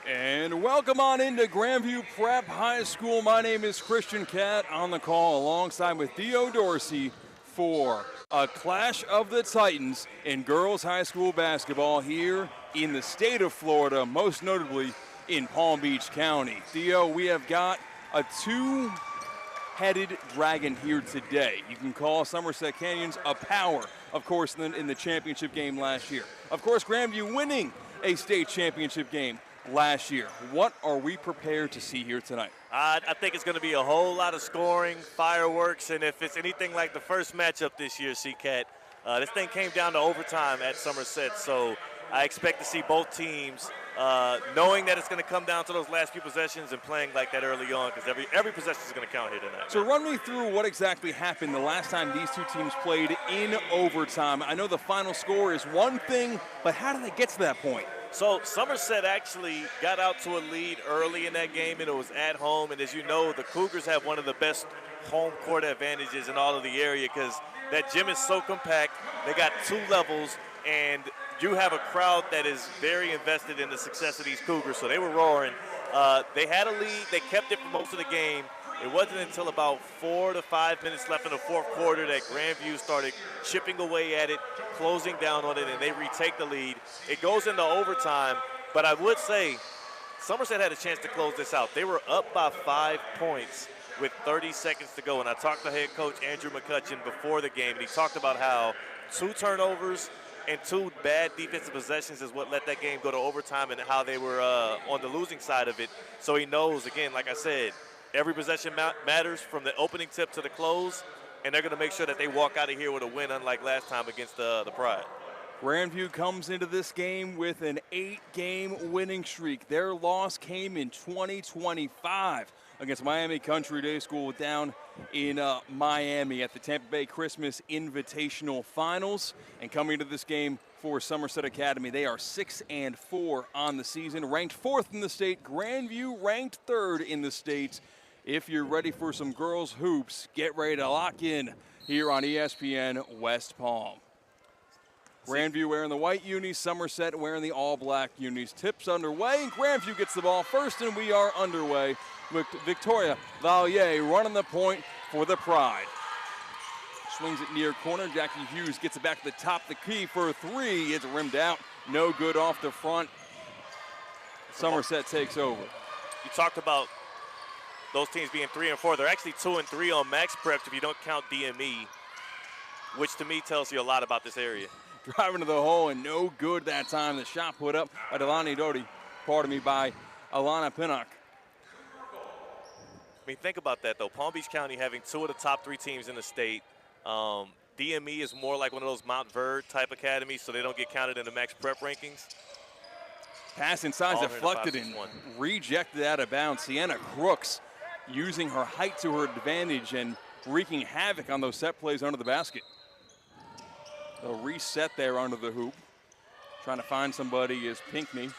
And welcome on into Grandview Prep High School. My name is Christian Catt on the call alongside with Theo Dorsey for a clash of the Titans in girls high school basketball here in the state of Florida, most notably in Palm Beach County. Theo, we have got a two-headed dragon here today. You can call Somerset Canyons a power, of course, in the championship game last year. Of course, Grandview winning a state championship game last year. What are we prepared to see here tonight? I think it's going to be a whole lot of scoring, fireworks, and if it's anything like the first matchup this year, C-Cat, this thing came down to overtime at Somerset, so I expect to see both teams knowing that it's going to come down to those last few possessions and playing like that early on, because every possession is going to count here tonight. So run me through what exactly happened the last time these two teams played in overtime. I know the final score is one thing, but how did they get to that point? So Somerset actually got out to a lead early in that game, and it was at home. And as you know, the Cougars have one of the best home court advantages in all of the area because that gym is so compact. They got two levels, and you have a crowd that is very invested in the success of these Cougars. So they were roaring. They had a lead. They kept it for most of the game. It wasn't until about 4 to 5 minutes left in the fourth quarter that Grandview started chipping away at it, closing down on it, and they retake the lead. It goes into overtime, but I would say Somerset had a chance to close this out. They were up by 5 points with 30 seconds to go, and I talked to head coach Andrew McCutcheon before the game, and he talked about how 2 turnovers and 2 bad defensive possessions is what let that game go to overtime and how they were on the losing side of it. So he knows, again, like I said, every possession matters from the opening tip to the close, and they're going to make sure that they walk out of here with a win, unlike last time against the Pride. Grandview comes into this game with an 8-game winning streak. Their loss came in 2025 against Miami Country Day School down in Miami at the Tampa Bay Christmas Invitational Finals. And coming into this game for Somerset Academy, they are 6-4 on the season, ranked 4th in the state. Grandview ranked 3rd in the state. If you're ready for some girls hoops, get ready to lock in here on ESPN West Palm. Grandview wearing the white unis, Somerset wearing the all-black unis. Tips underway, and Grandview gets the ball first, and we are underway with Victoria Valier running the point for the Pride. Swings it near corner. Jackie Hughes gets it back to the top of the key for a 3. It's rimmed out. No good off the front. Somerset takes over. You talked about those teams being 3 and 4. They're actually 2 and 3 on max preps if you don't count DME, which to me tells you a lot about this area. Driving to the hole and no good that time. The shot put up by Delani Doty, by Alana Pinnock. I mean, think about that, though. Palm Beach County having 2 of the top 3 teams in the state. DME is more like one of those Mount Verde type academies, so they don't get counted in the max prep rankings. Pass inside deflected and rejected out of bounds. Sienna Crooks using her height to her advantage and wreaking havoc on those set plays under the basket. They'll reset there under the hoop. Trying to find somebody is Pinkney.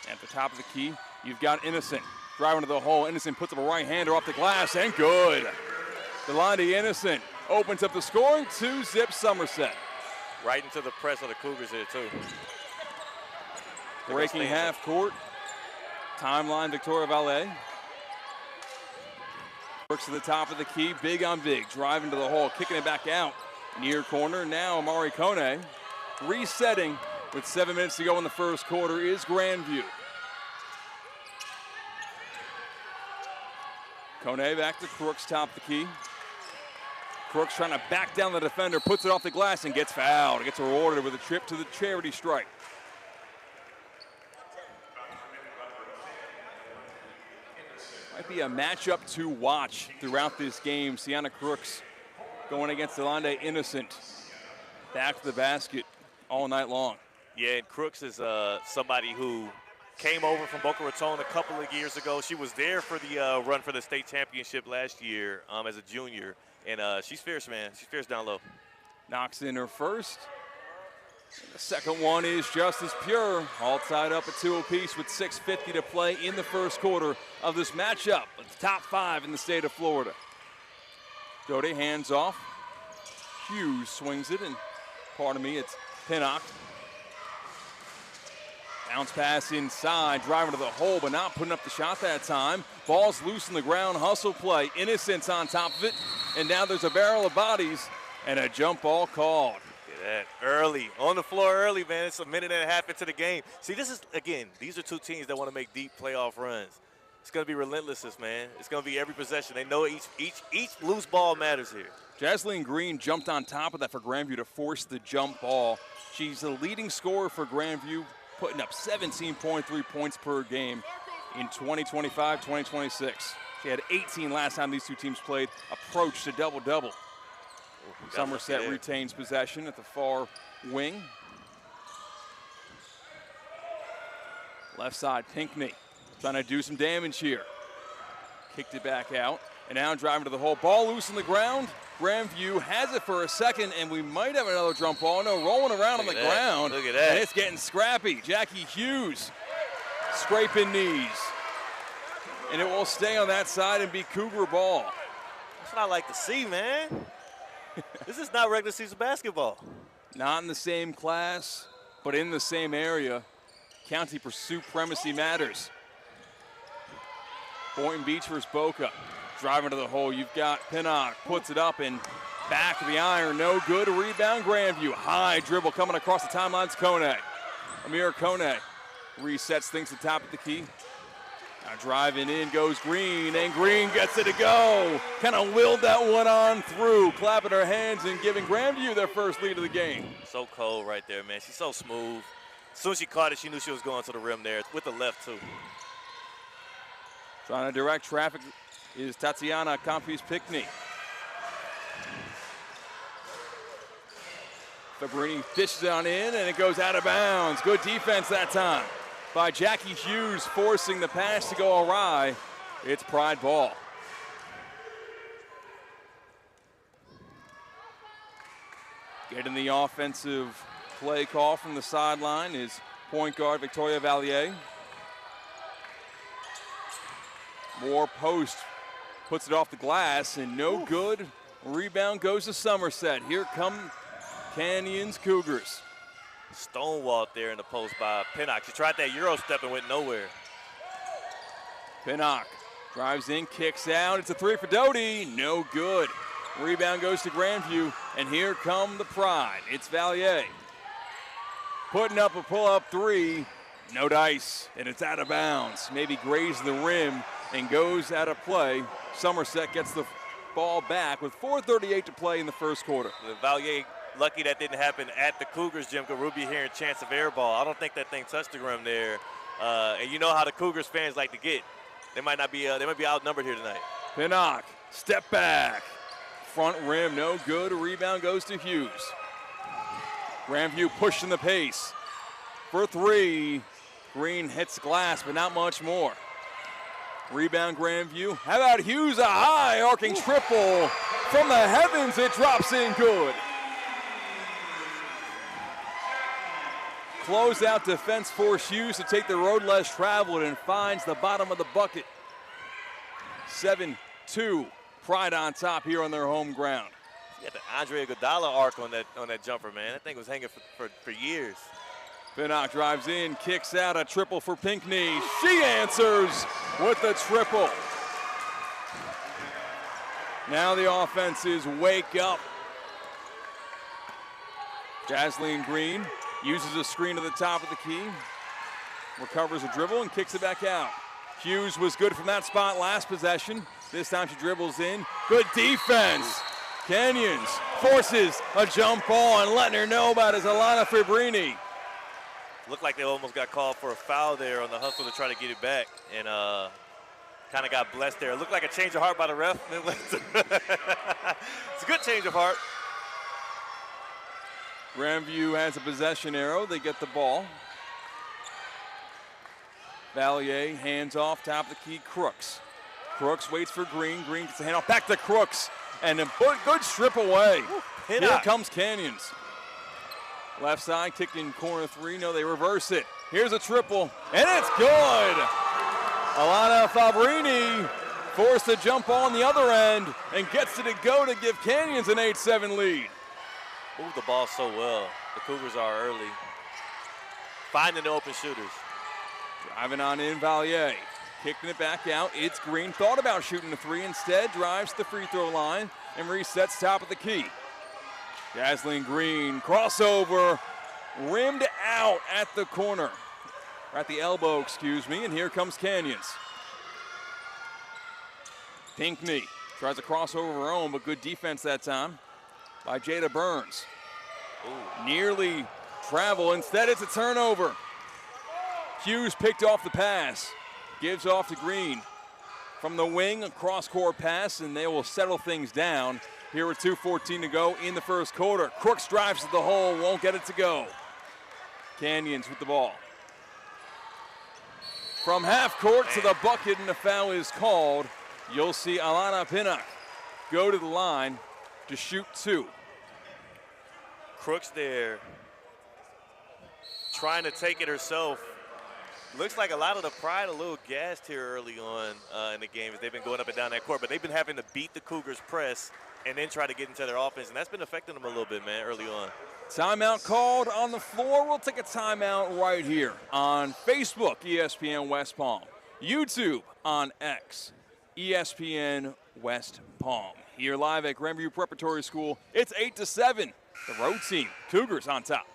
At the top of the key, you've got Innocent. Driving to the hole. Innocent puts up a right-hander off the glass, and good. Delandi Innocent opens up the scoring. 2-zip Somerset. Right into the press of the Cougars here, too. Breaking half court. Timeline, Victoria Valet. Works to the top of the key, big on big. Driving to the hole, kicking it back out. Near corner, now Amari Kone. Resetting with 7 minutes to go in the first quarter is Grandview. Kone back to Crooks, top of the key. Crooks trying to back down the defender, puts it off the glass and gets fouled. Gets rewarded with a trip to the charity stripe. Might be a matchup to watch throughout this game. Sienna Crooks going against Delande Innocent. Back to the basket all night long. Yeah, and Crooks is somebody who came over from Boca Raton a couple of years ago. She was there for the run for the state championship last year as a junior. And she's fierce, man. She's fierce down low. Knocks in her first. And the second one is just as pure. All tied up at 2 apiece with 6:50 to play in the first quarter of this matchup. It's top 5 in the state of Florida. Doty hands off. Hughes swings it, and pardon me, it's Pinnock. Bounce pass inside, driving to the hole, but not putting up the shot that time. Ball's loose in the ground, hustle play. Innocence on top of it, and now there's a barrel of bodies and a jump ball called. Look at that, early, on the floor early, man. It's a minute and a half into the game. See, this is, again, these are two teams that want to make deep playoff runs. It's going to be relentless, man. It's going to be every possession. They know each loose ball matters here. Jaslyn Green jumped on top of that for Grandview to force the jump ball. She's the leading scorer for Grandview, putting up 17.3 points per game in 2025-2026. She had 18 last time these two teams played, approached a double-double. Somerset retains possession at the far wing. Left side, Pinckney trying to do some damage here. Kicked it back out, and now driving to the hole. Ball loose on the ground. Grandview has it for a second, and we might have another jump ball. No, rolling around on the ground. Look at that. And it's getting scrappy. Jackie Hughes scraping knees. And it will stay on that side and be Cougar ball. That's what I like to see, man. This is not regular season basketball. Not in the same class, but in the same area. County supremacy matters. Boynton Beach versus Boca. Driving to the hole, you've got Pinnock, puts it up and back of the iron, no good. Rebound Grandview, high dribble coming across the timelines, Kone. Amir Kone resets things to top of the key. Now driving in goes Green, and Green gets it to go. Kind of willed that one on through, clapping her hands and giving Grandview their first lead of the game. So cold right there, man. She's so smooth. As soon as she caught it, she knew she was going to the rim there, with the left too. Trying to direct traffic is Tatiana Campis-Pinckney. Fabrini dishes it on in, and it goes out of bounds. Good defense that time by Jackie Hughes, forcing the pass to go awry. It's Pride ball. Getting the offensive play call from the sideline is point guard Victoria Valier. Moore post, puts it off the glass, and no good. Rebound goes to Somerset. Here come Canyons Cougars. Stonewalled there in the post by Pinnock. She tried that Euro step and went nowhere. Pinnock drives in, kicks out. It's a three for Doty. No good. Rebound goes to Grandview, and here come the Pride. It's Valier. Putting up a pull-up three. No dice, and it's out of bounds. Maybe grazing the rim and goes out of play. Somerset gets the ball back with 4:38 to play in the first quarter. Valier, lucky that didn't happen at the Cougars gym, because we'll be hearing chance of air ball. I don't think that thing touched the rim there. And you know how the Cougars fans like to get. They might be outnumbered here tonight. Pinnock, step back. Front rim, no good. A rebound goes to Hughes. Grandview pushing the pace. For three, Green hits glass, but not much more. Rebound Grandview. How about Hughes? A high arcing triple from the heavens. It drops in good. Closeout defense force Hughes to take the road less traveled and finds the bottom of the bucket. 7-2. Pride on top here on their home ground. You got the Andrea Godala arc on that jumper, man. That thing was hanging for years. Pinnock drives in, kicks out, a triple for Pinckney. She answers with the triple. Now the offenses wake up. Jaslyn Green uses a screen to the top of the key, recovers a dribble and kicks it back out. Hughes was good from that spot last possession. This time she dribbles in. Good defense. Canyons forces a jump ball, and letting her know about is Alana Fabrini. Looked like they almost got called for a foul there on the hustle to try to get it back, and kind of got blessed there. It looked like a change of heart by the ref. It's a good change of heart. Grandview has a possession arrow. They get the ball. Valier hands off, top of the key, Crooks. Crooks waits for Green. Green gets the handoff back to Crooks, and a good strip away. Here comes Canyons. Left side, kicking corner three. No, they reverse it. Here's a triple, and it's good. Alana Fabrini forced a jump ball on the other end and gets it to go to give Canyons an 8-7 lead. Moved the ball so well. The Cougars are early, finding the open shooters. Driving on in, Valier. Kicking it back out. It's Green. Thought about shooting the three. Instead, drives to the free throw line and resets top of the key. Jaslyn Green, crossover, rimmed out at the corner. Or at the elbow, excuse me. And here comes Canyons. Pinckney tries to cross over her own, but good defense that time by Jada Burns. Ooh. Nearly travel. Instead, it's a turnover. Hughes picked off the pass. Gives off to Green. From the wing, a cross-court pass, and they will settle things down. Here with 2:14 to go in the first quarter. Crooks drives to the hole, won't get it to go. Canyons with the ball. From half court to the bucket, and the foul is called. You'll see Alana Pinnock go to the line to shoot two. Crooks there, trying to take it herself. Looks like a lot of the Pride a little gassed here early on in the game as they've been going up and down that court, but they've been having to beat the Cougars press and then try to get into their offense, and that's been affecting them a little bit, man, early on. Timeout called on the floor. We'll take a timeout right here on Facebook, ESPN West Palm. YouTube on X, ESPN West Palm. Here live at Grandview Preparatory School. It's 8-7. The road team, Cougars on top.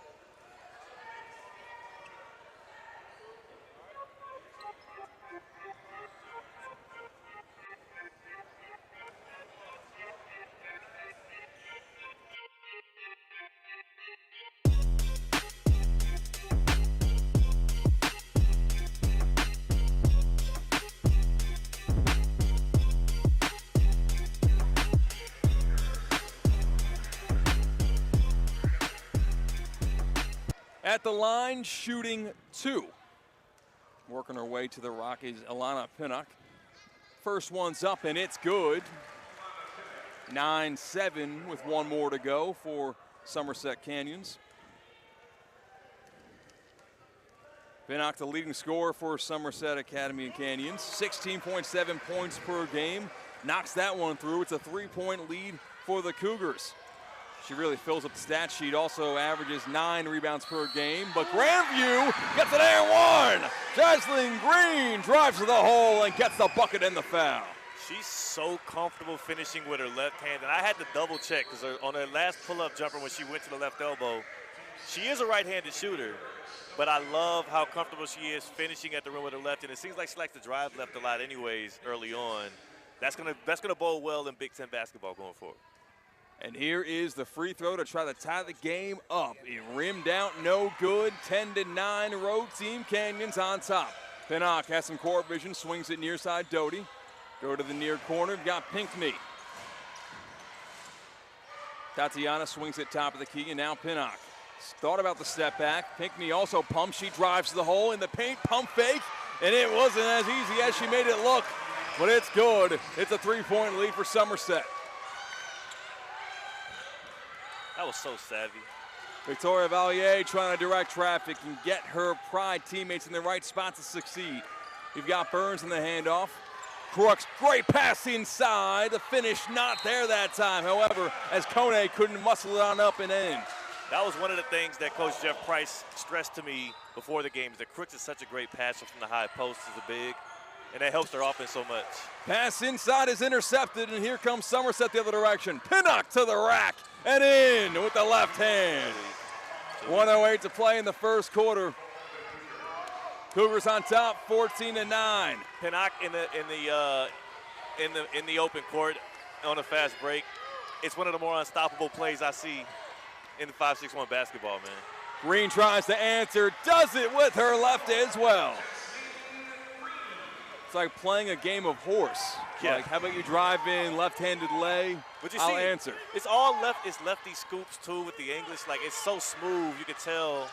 At the line, shooting two. Working her way to the Rockies, Alana Pinnock. First one's up, and it's good. 9-7 with one more to go for Somerset Canyons. Pinnock, the leading scorer for Somerset Academy and Canyons. 16.7 points per game. Knocks that one through. It's a 3-point lead for the Cougars. She really fills up the stat sheet, also averages 9 rebounds per game. But Grandview gets an air one. Jaslyn Green drives to the hole and gets the bucket and the foul. She's so comfortable finishing with her left hand, and I had to double check because on her last pull-up jumper when she went to the left elbow, she is a right-handed shooter, but I love how comfortable she is finishing at the rim with her left, and it seems like she likes to drive left a lot anyways early on. That's gonna bode well in Big Ten basketball going forward. And here is the free throw to try to tie the game up. It rimmed out, no good. 10-9, road team Canyons on top. Pinnock has some court vision, swings it near side Doty. Go to the near corner, we've got Pinckney. Tatiana swings it top of the key, and now Pinnock. Thought about the step back. Pinckney also pumps, she drives to the hole in the paint, pump fake, and it wasn't as easy as she made it look, but it's good. It's a 3-point lead for Somerset. That was so savvy. Victoria Valier trying to direct traffic and get her Pride teammates in the right spot to succeed. You've got Burns in the handoff. Crooks, great pass inside. The finish not there that time. However, as Kone couldn't muscle it on up and in. That was one of the things that Coach Jeff Price stressed to me before the game, is that Crooks is such a great passer from the high post as a big, and that helps their offense so much. Pass inside is intercepted, and here comes Somerset the other direction. Pinnock to the rack and in with the left hand. 1:08 to play in the first quarter. Cougars on top, 14-9. Pinnock in the open court on a fast break. It's one of the more unstoppable plays I see in the 5-6-1 basketball, man. Green tries to answer, does it with her left as well. It's like playing a game of horse. Yeah. Like, how about you drive in, left-handed lay, but you I'll see, answer. It's all left. It's lefty scoops, too, with the English. Like, it's so smooth. You can tell,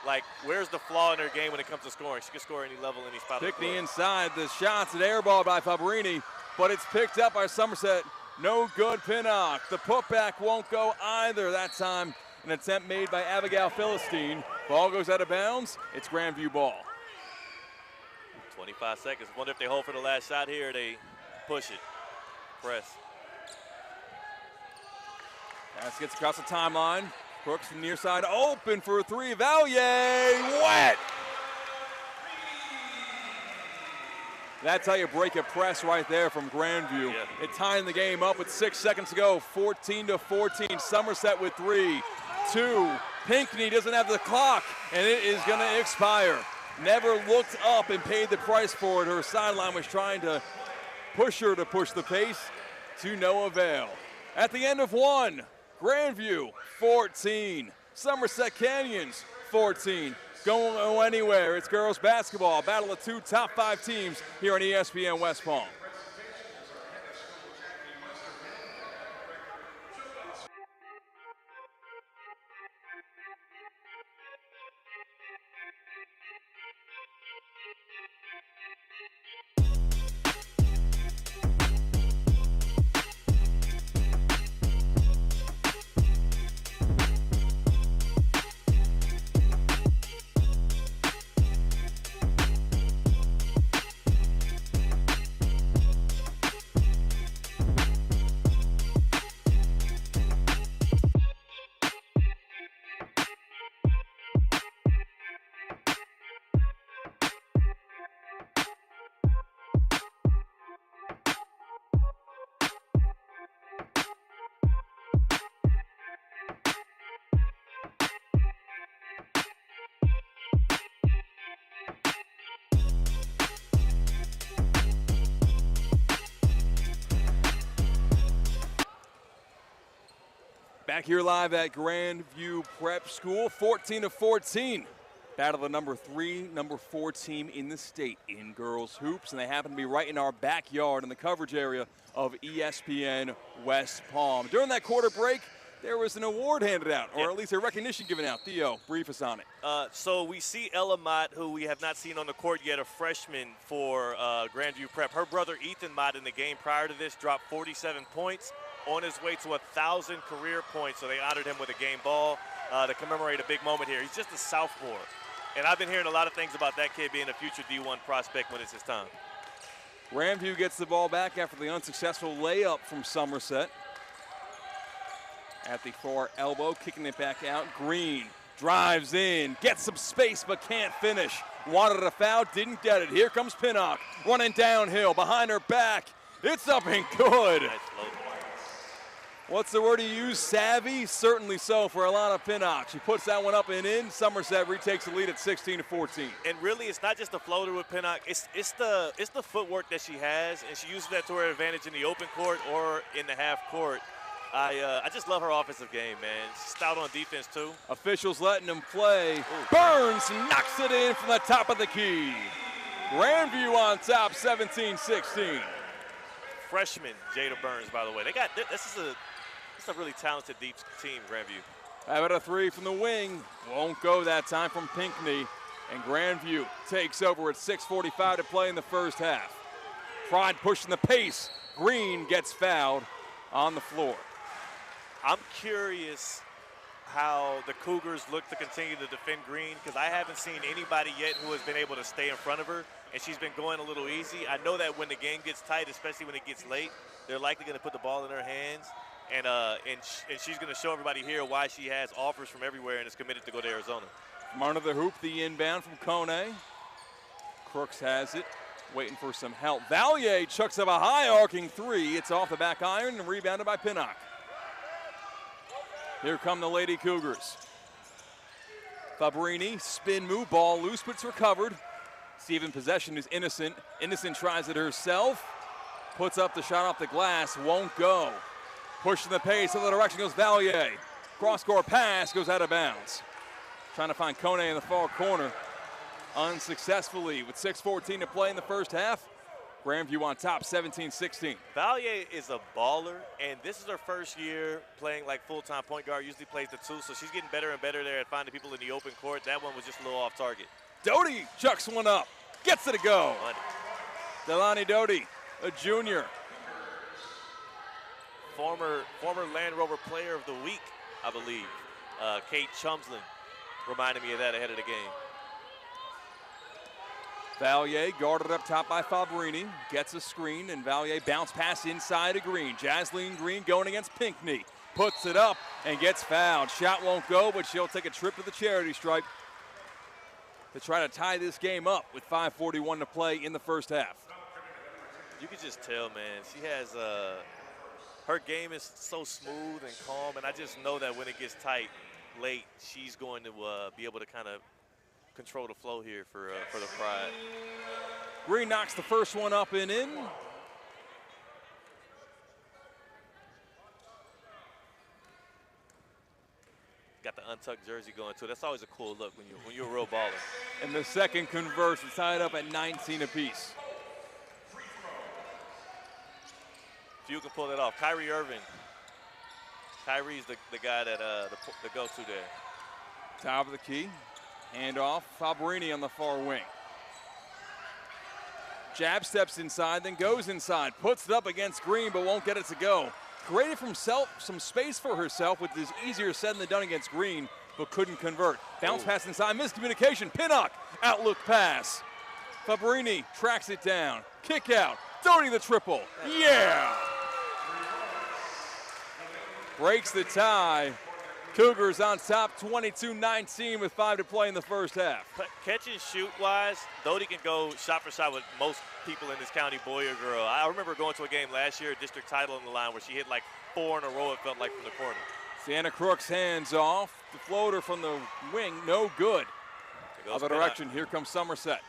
like, where's the flaw in her game when it comes to scoring. She can score any level, any spot. Pinckney inside. The shot's an air ball by Fabrini, but it's picked up by Somerset. No good, Pinnock. The putback won't go either that time. An attempt made by Abigail Philistine. Ball goes out of bounds. It's Grandview ball. 25 seconds. Wonder if they hold for the last shot here or they push it. Press. Pass gets across the timeline. Crooks from near side open for a three. Valier wet. That's how you break a press right there from Grandview. Yeah. It tying the game up with 6 seconds to go, 14-14. Somerset with 3, 2. Pinckney doesn't have the clock, and it is going to expire. Never looked up and paid the price for it. Her sideline was trying to push her to push the pace, to no avail. At the end of 1, Grandview 14, Somerset Canyons 14. Don't go anywhere. It's girls basketball, battle of 2 top 5 teams here on ESPN West Palm. Back here live at Grandview Prep School, 14-14. Battle of the number 3, number 4 team in the state in girls hoops, and they happen to be right in our backyard in the coverage area of ESPN West Palm. During that quarter break, there was an award handed out, or at least a recognition given out. Theo, brief us on it. So we see Ella Mott, who we have not seen on the court yet, a freshman for Grandview Prep. Her brother Ethan Mott in the game prior to this dropped 47 points, on his way to 1,000 career points, so they honored him with a game ball to commemorate a big moment here. He's just a sophomore, and I've been hearing a lot of things about that kid being a future D1 prospect when it's his time. Grandview gets the ball back after the unsuccessful layup from Somerset. At the far elbow, kicking it back out. Green drives in, gets some space but can't finish. Wanted a foul, didn't get it. Here comes Pinnock running downhill, behind her back. It's up and good. Nice load. What's the word you use? Savvy? Certainly so for Alana Pinnock. She puts that one up and in. Somerset retakes the lead at 16-14. And really, it's not just the floater with Pinnock. It's the footwork that she has, and she uses that to her advantage in the open court or in the half court. I just love her offensive game, man. She's stout on defense, too. Officials letting them play. Ooh. Burns knocks it in from the top of the key. Grandview on top, 17-16. Freshman Jada Burns, by the way. This is a really talented deep team, Grandview. How about a 3 from the wing? Won't go that time from Pinckney. And Grandview takes over at 6:45 to play in the first half. Pride pushing the pace. Green gets fouled on the floor. I'm curious how the Cougars look to continue to defend Green, because I haven't seen anybody yet who has been able to stay in front of her, and she's been going a little easy. I know that when the game gets tight, especially when it gets late, they're likely going to put the ball in her hands, and she's going to show everybody here why she has offers from everywhere and is committed to go to Arizona. From under the hoop, the inbound from Kone. Crooks has it, waiting for some help. Valier chucks up a high arcing 3. It's off the back iron and rebounded by Pinnock. Here come the Lady Cougars. Fabrini, spin move, ball loose, but it's recovered. Steven possession is Innocent. Innocent tries it herself. Puts up the shot off the glass, won't go. Pushing the pace, other direction goes Valier. Cross-court pass goes out of bounds. Trying to find Kone in the far corner. Unsuccessfully with 6:14 to play in the first half. Grandview on top, 17-16. Valier is a baller, and this is her first year playing like full-time point guard. Usually plays the 2, so she's getting better and better there at finding people in the open court. That one was just a little off target. Doty chucks one up, gets it to go. Delani Doty, a junior. Former Land Rover Player of the Week, I believe. Kate Chumslin reminded me of that ahead of the game. Valier guarded up top by Fabrini, gets a screen, and Valier bounce pass inside of Green. Jasleen Green going against Pinckney, puts it up and gets fouled. Shot won't go, but she'll take a trip to the charity stripe to try to tie this game up with 5:41 to play in the first half. You can just tell, man. She has her game is so smooth and calm, and I just know that when it gets tight late, she's going to be able to kind of control the flow here for the Pride. Green knocks the first one up and in. Got the untucked jersey going too. That's always a cool look when you're a real baller. And the second converts. It's tied up at 19 apiece. Few can pull that off. Kyrie Irving. Kyrie's the guy that the go-to there. Top of the key. Handoff. Fabrini on the far wing. Jab steps inside, then goes inside. Puts it up against Green, but won't get it to go. Created for himself some space for herself, which is easier said than done against Green, but couldn't convert. Bounce pass inside, miscommunication. Pinnock, outlook pass. Fabrini tracks it down. Kick out. Doty the triple. Yeah! Breaks the tie. Cougars on top 22-19 with 5 to play in the first half. Catch and shoot wise, Doty can go shot for shot with most people in this county, boy or girl. I remember going to a game last year, district title on the line, where she hit like 4 in a row, it felt like, from the corner. Sienna Crooks hands off. The floater from the wing, no good. Other direction, here comes Somerset.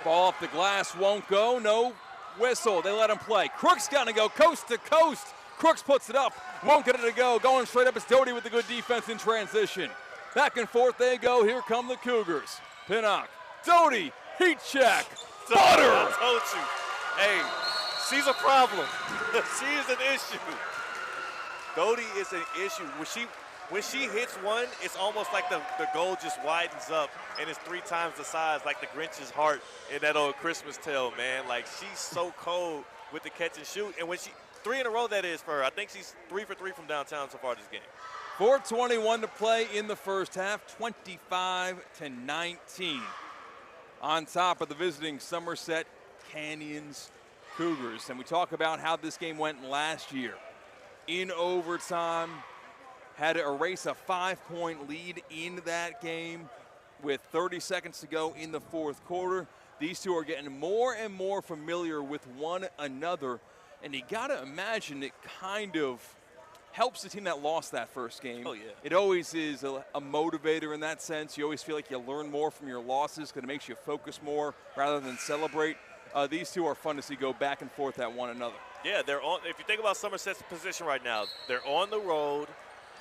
Ball off the glass, won't go, no whistle. They let him play. Crooks gonna go coast to coast. Crooks puts it up, won't get it to go. Going straight up, it's Doty with the good defense in transition. Back and forth they go, here come the Cougars. Pinnock, Doty, heat check, butter! I told you, hey, she's a problem. She is an issue. Doty is an issue. When she hits one, it's almost like the goal just widens up and it's 3 times the size, like the Grinch's heart in that old Christmas tale, man. Like, she's so cold with the catch and shoot. And when 3 in a row, that is, for her. I think she's 3 for 3 from downtown so far this game. 4:21 to play in the first half, 25-19. On top of the visiting Somerset Canyons Cougars. And we talk about how this game went last year. In overtime, had to erase a 5-point lead in that game with 30 seconds to go in the fourth quarter. These two are getting more and more familiar with one another. And you got to imagine it kind of helps the team that lost that first game. Oh, yeah. It always is a motivator in that sense. You always feel like you learn more from your losses because it makes you focus more rather than celebrate. These two are fun to see go back and forth at one another. Yeah, they're on. If you think about Somerset's position right now, they're on the road.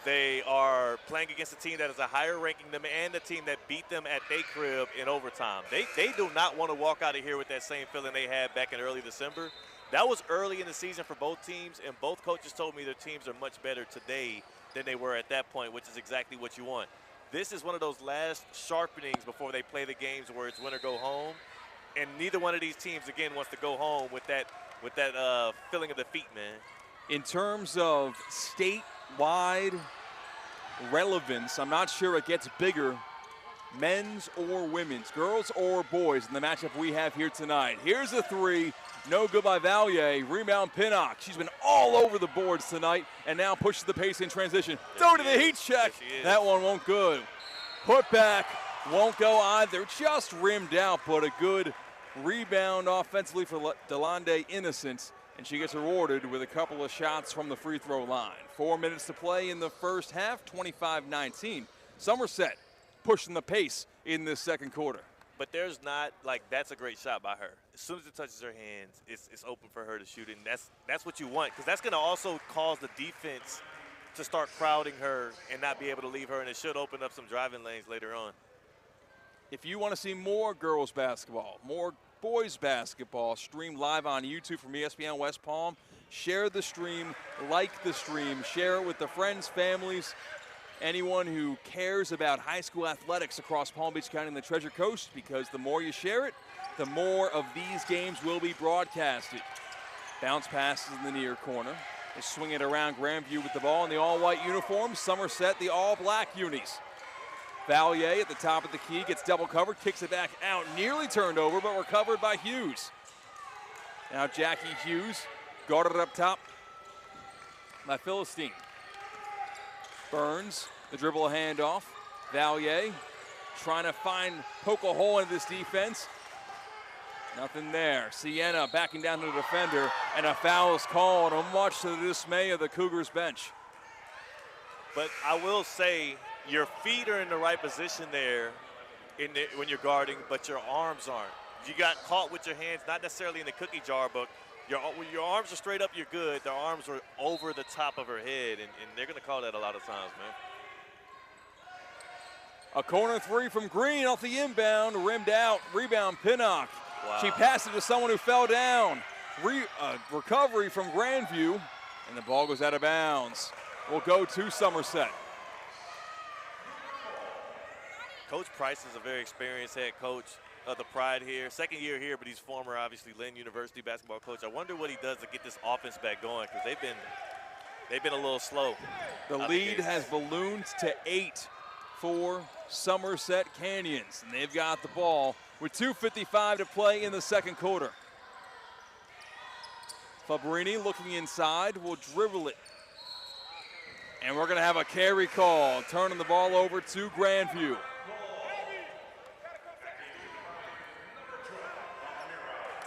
They are playing against a team that is a higher ranking them and the team that beat them at their crib in overtime. They do not want to walk out of here with that same feeling they had back in early December. That was early in the season for both teams, and both coaches told me their teams are much better today than they were at that point, which is exactly what you want. This is one of those last sharpenings before they play the games where it's win or go home, and neither one of these teams, again, wants to go home with that feeling of defeat, man. In terms of statewide relevance, I'm not sure it gets bigger, men's or women's, girls or boys, in the matchup we have here tonight. Here's a 3. No good by Valier. Rebound Pinnock. She's been all over the boards tonight and now pushes the pace in transition. Throw to the heat check. That one won't good. Put back. Won't go either. Just rimmed out, but a good rebound offensively for Delonde Innocent. And she gets rewarded with a couple of shots from the free throw line. 4 minutes to play in the first half, 25-19. Somerset pushing the pace in this second quarter. But there's not, like, that's a great shot by her. As soon as it touches her hands, it's open for her to shoot it. And that's what you want, because that's going to also cause the defense to start crowding her and not be able to leave her, and it should open up some driving lanes later on. If you want to see more girls basketball, more boys basketball, stream live on YouTube from ESPN West Palm. Share the stream, like the stream, share it with the friends, families, anyone who cares about high school athletics across Palm Beach County and the Treasure Coast, because the more you share it, the more of these games will be broadcasted. Bounce passes in the near corner. They swing it around Grandview with the ball in the all-white uniform. Somerset, the all-black unis. Valier at the top of the key, gets double covered, kicks it back out, nearly turned over, but recovered by Hughes. Now Jackie Hughes, guarded up top by Philistine. Burns, the dribble handoff. Valier trying to poke a hole into this defense. Nothing there. Sienna backing down to the defender, and a foul is called, much to the dismay of the Cougars bench. But I will say, your feet are in the right position there when you're guarding, but your arms aren't. You got caught with your hands, not necessarily in the cookie jar, but when your arms are straight up, you're good. Their arms are over the top of her head, and they're going to call that a lot of times, man. A corner three from Green off the inbound, rimmed out, rebound Pinnock. Wow. She passed it to someone who fell down. Recovery from Grandview, and the ball goes out of bounds. Will go to Somerset. Coach Price is a very experienced head coach of the Pride here. Second year here, but he's former, obviously, Lynn University basketball coach. I wonder what he does to get this offense back going, because they've been a little slow. The lead has ballooned to 8 for Somerset Canyons, and they've got the ball with 2:55 to play in the second quarter. Fabrini looking inside, will dribble it. And we're going to have a carry call, turning the ball over to Grandview.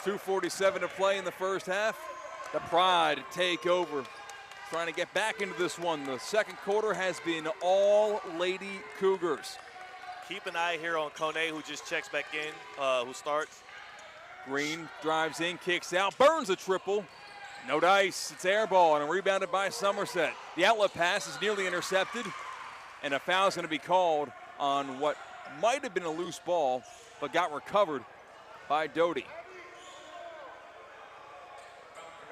.247 to play in the first half. The Pride take over, trying to get back into this one. The second quarter has been all Lady Cougars. Keep an eye here on Kone, who just checks back in, who starts. Green drives in, kicks out, burns a triple. No dice, it's air ball, and rebounded by Somerset. The outlet pass is nearly intercepted, and a foul is going to be called on what might have been a loose ball, but got recovered by Doty.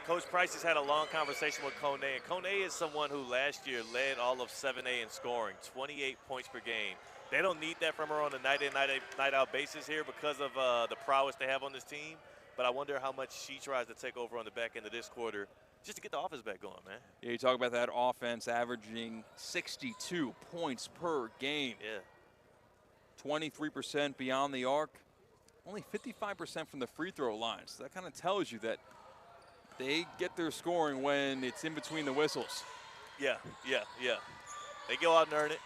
Coach Price has had a long conversation with Kone, and Kone is someone who last year led all of 7A in scoring, 28 points per game. They don't need that from her on a night-in, night-out basis here because of the prowess they have on this team. But I wonder how much she tries to take over on the back end of this quarter just to get the offense back going, man. Yeah, you talk about that offense averaging 62 points per game. Yeah. 23% beyond the arc, only 55% from the free throw line. So that kind of tells you that they get their scoring when it's in between the whistles. Yeah. They go out and earn it.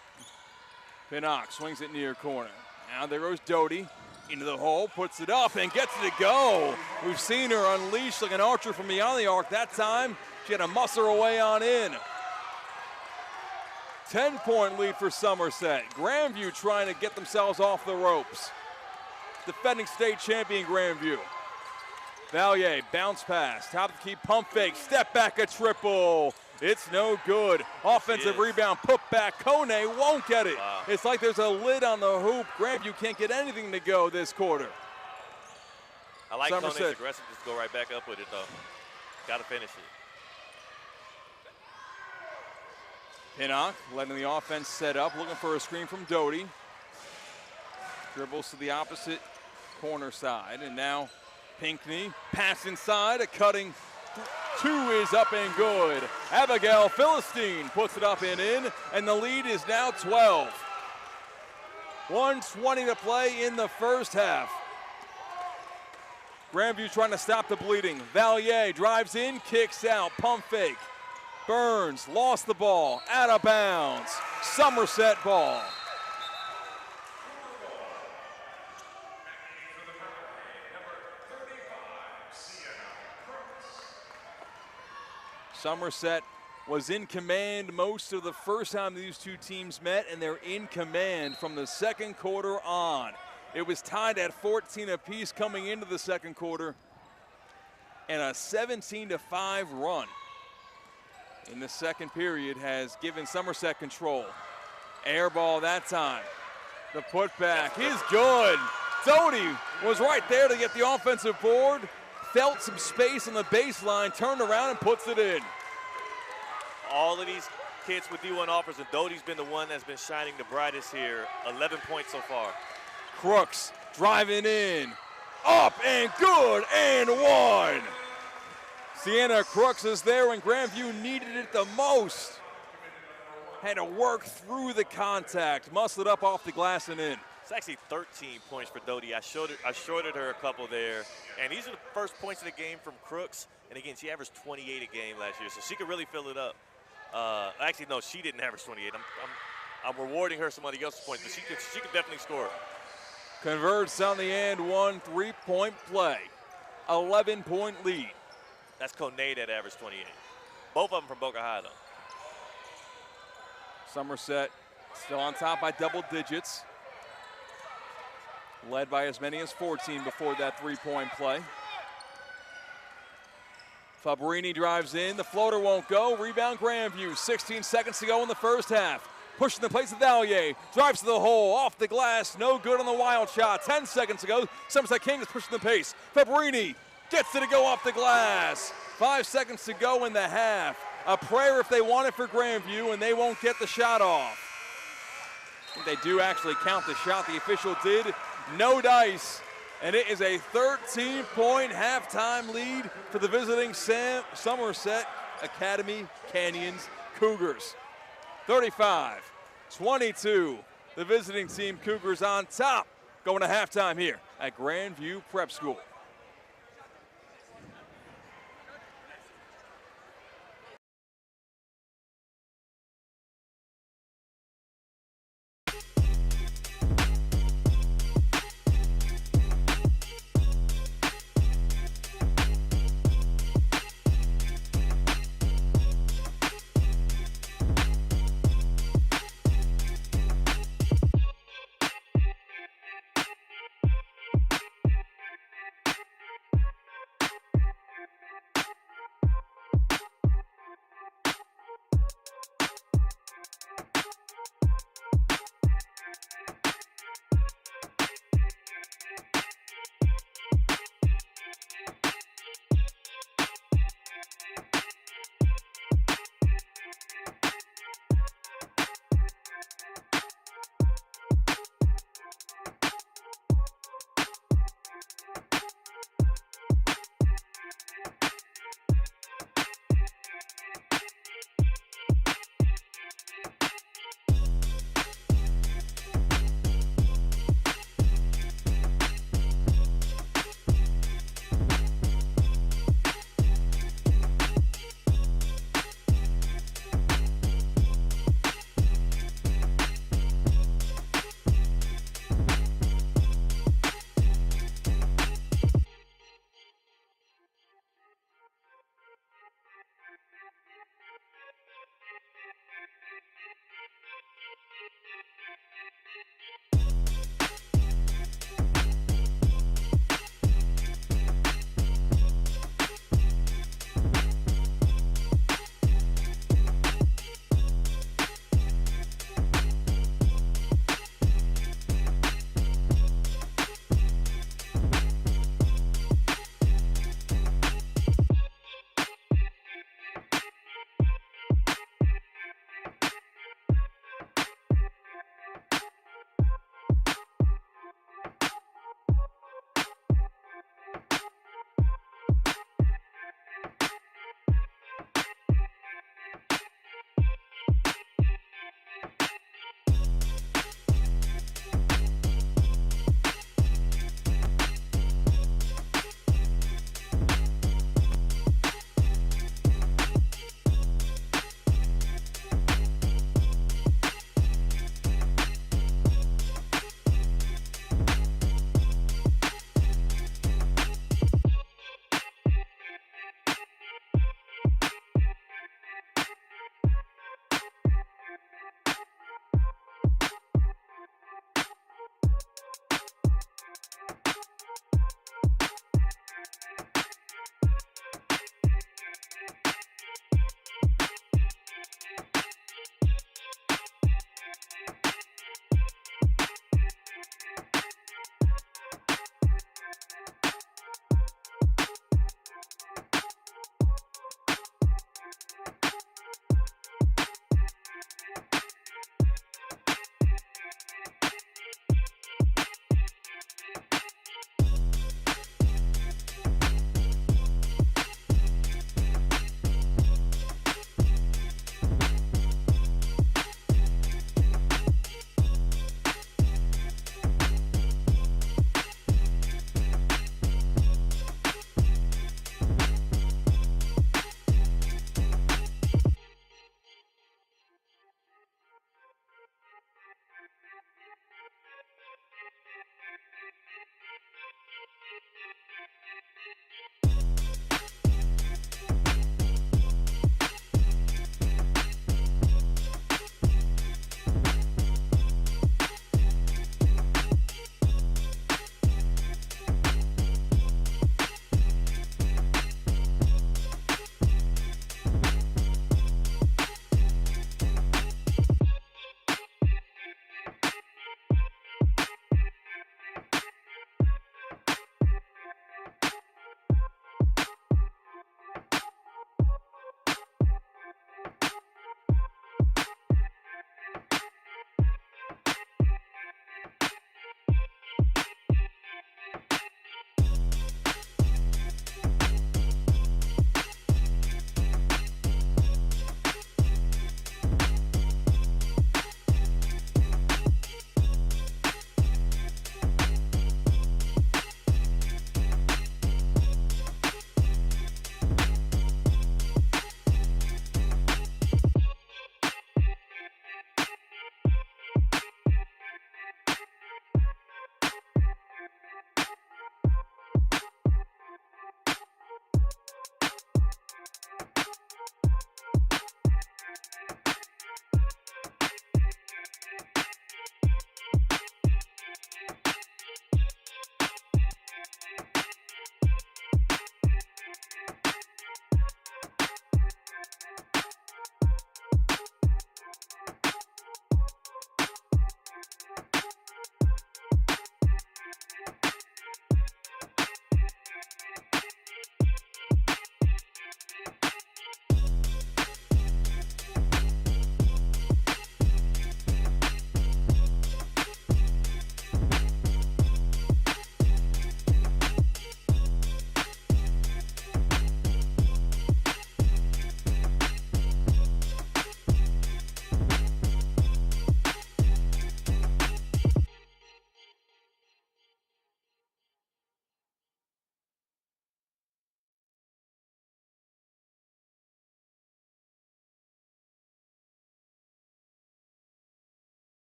Pinnock swings it near corner. Now there goes Doty. Into the hole, puts it up, and gets it to go. We've seen her unleash like an archer from beyond the arc. That time, she had to muscle her way on in. 10-point lead for Somerset. Grandview trying to get themselves off the ropes. Defending state champion Grandview. Valier, bounce pass, top of the key, pump fake, step back, a triple. It's no good. Offensive rebound, put back. Kone won't get it. Wow. It's like there's a lid on the hoop. Grandview can't get anything to go this quarter. I like Kone's Somerset. aggressive, just go right back up with it, though. Got to finish it. Pinnock letting the offense set up, looking for a screen from Doty. Dribbles to the opposite corner side, and now Pinckney, pass inside, a cutting two is up and good. Abigail Philistine puts it up and in, and the lead is now 12. 1:20 to play in the first half. Grandview trying to stop the bleeding. Valier drives in, kicks out, pump fake. Burns lost the ball, out of bounds. Somerset ball. Somerset was in command most of the first time these two teams met, and they're in command from the second quarter on. It was tied at 14 apiece coming into the second quarter, and a 17-5 run in the second period has given Somerset control. Air ball that time. The putback is good. Doty was right there to get the offensive board. Felt some space on the baseline, turned around and puts it in. All of these kids with D1 offers, and Doty's been the one that's been shining the brightest here. 11 points so far. Crooks driving in, up and good, and one. Sienna Crooks is there when Grandview needed it the most. Had to work through the contact, muscled up off the glass and in. It's actually 13 points for Doty. I shorted her a couple there. And these are the first points of the game from Crooks. And again, she averaged 28 a game last year, so she could really fill it up. Actually, no, she didn't average 28. I'm rewarding her somebody else's points, but she could definitely score. Converts on the end, 1 3-point play. 11-point lead. That's Conade at average 28. Both of them from Boca High, though. Somerset still on top by double digits. Led by as many as 14 before that three-point play. Fabrini drives in. The floater won't go. Rebound Grandview. 16 seconds to go in the first half. Pushing the place with Valier. Drives to the hole. Off the glass. No good on the wild shot. 10 seconds to go. Somerset Kings pushing the pace. Fabrini gets it to go off the glass. 5 seconds to go in the half. A prayer if they want it for Grandview, and they won't get the shot off. They do actually count the shot. The official did. No dice. And it is a 13-point halftime lead for the visiting Somerset Academy Canyons Cougars. 35-22. The visiting team Cougars on top, going to halftime here at Grandview Prep School.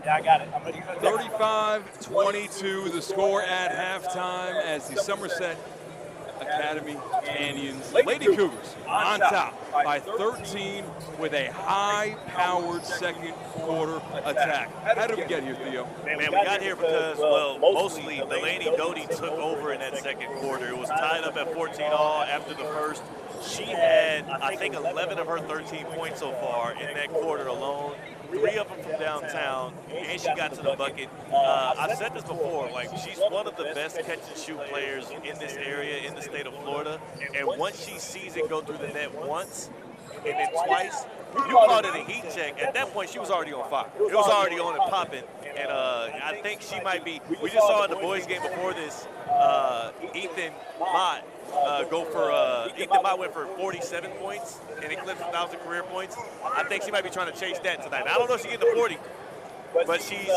Yeah, I got it. I'm ready. 35-22 the score at halftime as the Somerset Academy Canyons Lady Cougars on top by 13 with a high-powered second quarter attack. How did we get here, Theo? Man, we got here because, well, mostly Delaney Doty took over in that second quarter. It was tied up at 14 all after the first. She had, I think, 11 of her 13 points so far in that quarter alone. 3 of them from downtown, and she got to the bucket. I've said this before, like, she's one of the best catch-and-shoot players in this area, in the state of Florida. And once she sees it go through the net once and then twice, you called it a heat check. At that point, she was already on fire. It was already on and popping. And I think she might be, we just saw in the boys' game before this, Ethan Mott Ethan Mott went for 47 points and eclipsed 1,000 career points. I think she might be trying to chase that tonight. I don't know if she get to 40, but she's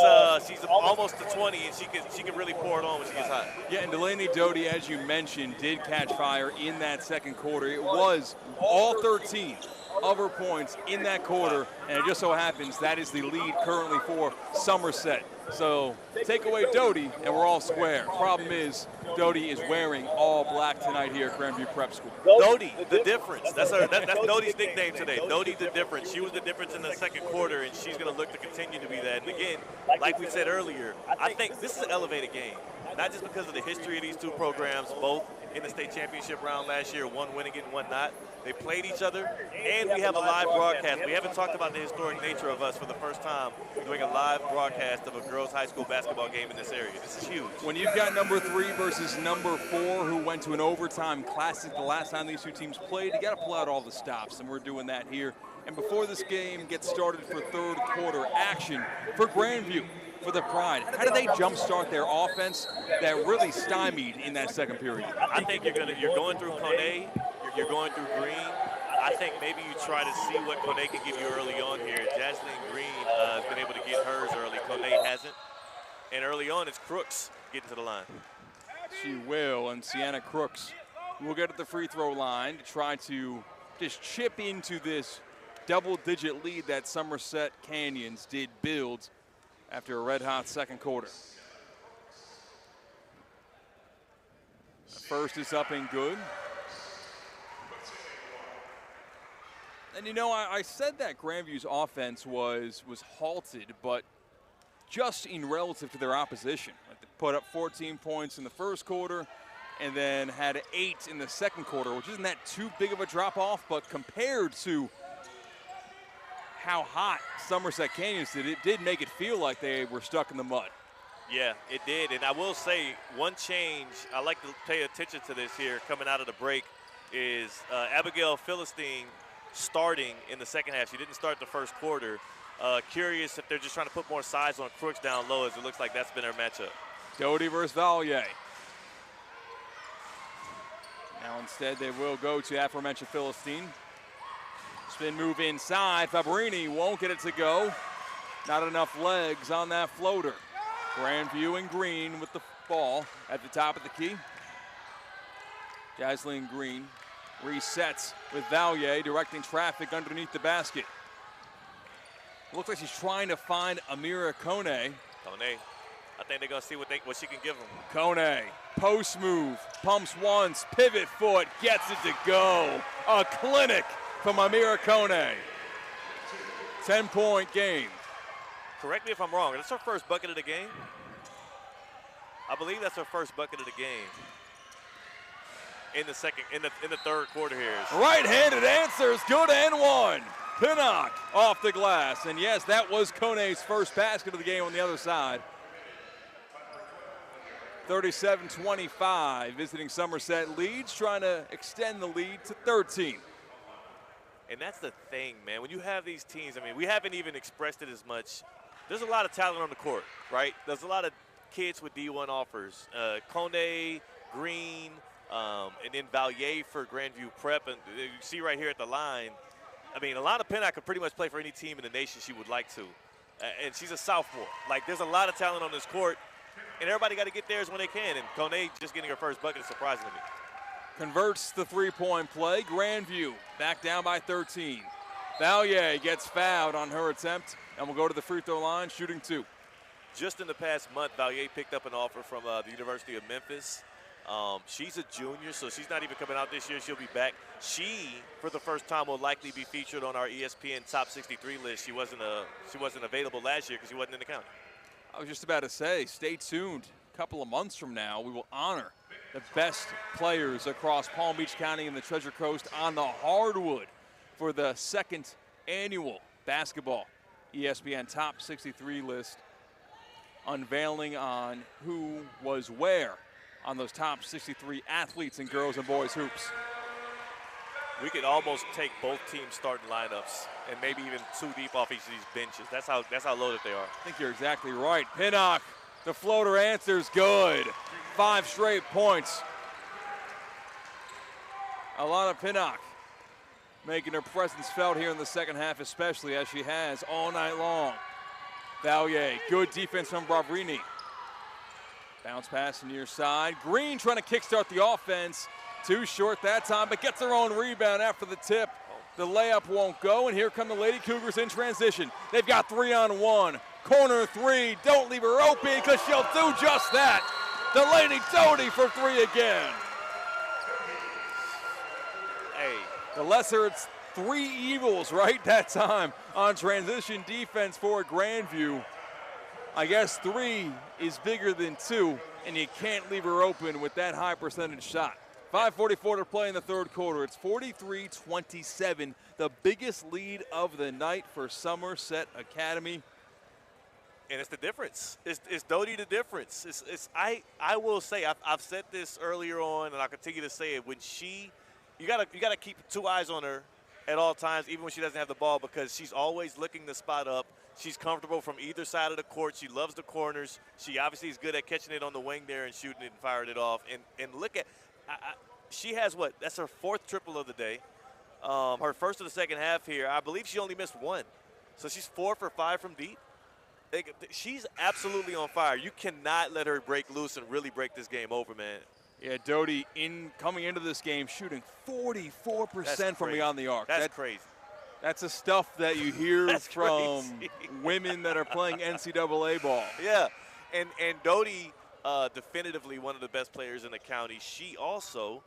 almost to 20, and she can really pour it on when she gets hot. Yeah, and Delaney Doty, as you mentioned, did catch fire in that second quarter. It was all 13 of her points in that quarter, and it just so happens that is the lead currently for Somerset. So take away Doty, and we're all square. Problem is, Doty is wearing all black tonight here at Grandview Prep School. Doty, the difference. That's Doty's nickname today. Doty, the difference. She was the difference in the second quarter, and she's going to look to continue to be that. And again, like we said earlier, I think this is an elevated game. Not just because of the history of these two programs, both in the state championship round last year, one winning it and one not. They played each other, and we have a live broadcast. We haven't talked about the historic nature of us for the first time doing a live broadcast of a girls' high school basketball game in this area. This is huge. When you've got number 3 versus number 4 who went to an overtime classic the last time these two teams played, you got to pull out all the stops, and we're doing that here. And before this game gets started for third quarter action for Grandview, for the Pride, how do they jumpstart their offense that really stymied in that second period? I think you're going through Kone, you're going through Green. I think maybe you try to see what Kone can give you early on here. Jasmine Green has been able to get hers early. Kone hasn't. And early on, it's Crooks getting to the line. She will, and Sienna Crooks will get at the free throw line to try to just chip into this double-digit lead that Somerset Canyons did build after a red-hot second quarter. The first is up and good. And you know, I said that Grandview's offense was halted, but just in relative to their opposition. Like, they put up 14 points in the first quarter and then had 8 in the second quarter, which isn't that too big of a drop-off, but compared to how hot Somerset Canyons did, it did make it feel like they were stuck in the mud. Yeah, it did. And I will say one change, I like to pay attention to this here coming out of the break, is Abigail Philistine starting in the second half. She didn't start the first quarter. Curious if they're just trying to put more size on Crooks down low, as it looks like that's been her matchup. Doty versus Valier. Now instead they will go to aforementioned Philistine. Spin move inside. Fabrini won't get it to go. Not enough legs on that floater. Grandview and Green with the ball at the top of the key. Jasmine Green resets with Valier directing traffic underneath the basket. Looks like she's trying to find Amira Kone. I think they're going to see what she can give them. Kone, post move, pumps once, pivot foot, gets it to go. A clinic from Amira Kone. 10-point game. Correct me if I'm wrong. That's her first bucket of the game. I believe that's her first bucket of the game. In the third quarter here. Right-handed answer is good and one. Pinnock off the glass. And yes, that was Kone's first basket of the game on the other side. 37-25, visiting Somerset leads, trying to extend the lead to 13. And that's the thing, man. When you have these teams, I mean, we haven't even expressed it as much. There's a lot of talent on the court, right? There's a lot of kids with D1 offers. Kone, Green, and then Valier for Grandview Prep. And you see right here at the line, I mean, Alana Pinnock could pretty much play for any team in the nation she would like to. And she's a sophomore. Like, there's a lot of talent on this court, and everybody got to get theirs when they can. And Kone just getting her first bucket is surprising to me. Converts the three-point play. Grandview back down by 13. Valier gets fouled on her attempt and will go to the free throw line, shooting 2. just in the past month, Valier picked up an offer from the University of Memphis. She's a junior, so she's not even coming out this year. She'll be back. She, for the first time, will likely be featured on our ESPN Top 63 list. She wasn't available last year because she wasn't in the county. I was just about to say, stay tuned. A couple of months from now, we will honor the best players across Palm Beach County and the Treasure Coast on the hardwood for the second annual basketball ESPN Top 63 list, unveiling on who was where on those top 63 athletes in girls and boys hoops. We could almost take both teams' starting lineups and maybe even 2 deep off each of these benches. That's how loaded they are. I think you're exactly right. Pinnock, the floater answers good. 5 straight points. Alana Pinnock making her presence felt here in the second half, especially as she has all night long. Valier, good defense from Bravrini. Bounce pass near side. Green trying to kickstart the offense. Too short that time, but gets her own rebound after the tip. The layup won't go, and here come the Lady Cougars in transition. They've got 3-on-1. Corner 3, don't leave her open because she'll do just that. The Lady Doty for 3 again. Hey. The lesser, it's 3 evils right that time on transition defense for Grandview. I guess 3 is bigger than 2, and you can't leave her open with that high percentage shot. 5:44 to play in the third quarter. It's 43-27, the biggest lead of the night for Somerset Academy. And it's the difference. It's Doty the difference. I will say, I've said this earlier on, and I'll continue to say it. When you gotta keep 2 eyes on her at all times, even when she doesn't have the ball, because she's always looking the spot up. She's comfortable from either side of the court. She loves the corners. She obviously is good at catching it on the wing there and shooting it and firing it off. And look at, she has what? That's her 4th triple of the day. Her first of the second half here. I believe she only missed 1. So she's 4 for 5 from deep. She's absolutely on fire. You cannot let her break loose and really break this game over, man. Yeah, Doty coming into this game shooting 44% from beyond the arc. That's crazy. That's the stuff that you hear from women that are playing NCAA ball. Yeah, and Doty, definitively one of the best players in the county. She also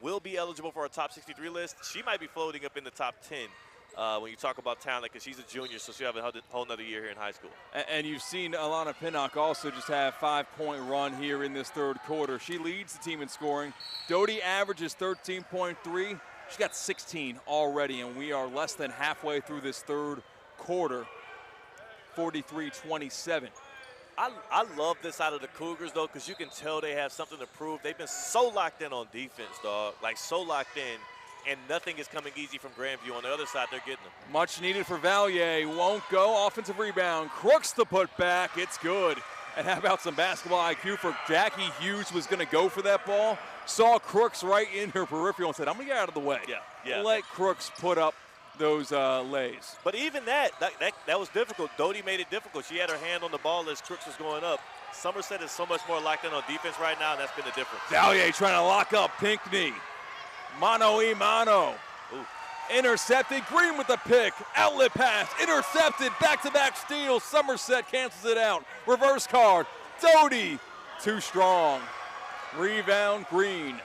will be eligible for our top 63 list. She might be floating up in the top 10 when you talk about talent, because she's a junior, so she'll have a whole nother year here in high school. And you've seen Alana Pinnock also just have a 5-point run here in this third quarter. She leads the team in scoring. Doty averages 13.3. She's got 16 already, and we are less than halfway through this third quarter, 43-27. I love this out of the Cougars, though, because you can tell they have something to prove. They've been so locked in on defense, dog, like so locked in, and nothing is coming easy from Grandview. On the other side, they're getting them. Much needed for Valier. Won't go. Offensive rebound. Crooks the putback. It's good. And how about some basketball IQ for Jackie Hughes, was going to go for that ball. Saw Crooks right in her peripheral and said, I'm going to get out of the way. Yeah. Let Crooks put up those lays. But even that was difficult. Doty made it difficult. She had her hand on the ball as Crooks was going up. Somerset is so much more locked in on defense right now, and that's been the difference. Valier trying to lock up Pinckney. Mano. Ooh. Intercepted. Green with the pick. Outlet pass. Intercepted. Back-to-back steals. Somerset cancels it out. Reverse card. Doty. Too strong. Rebound Green.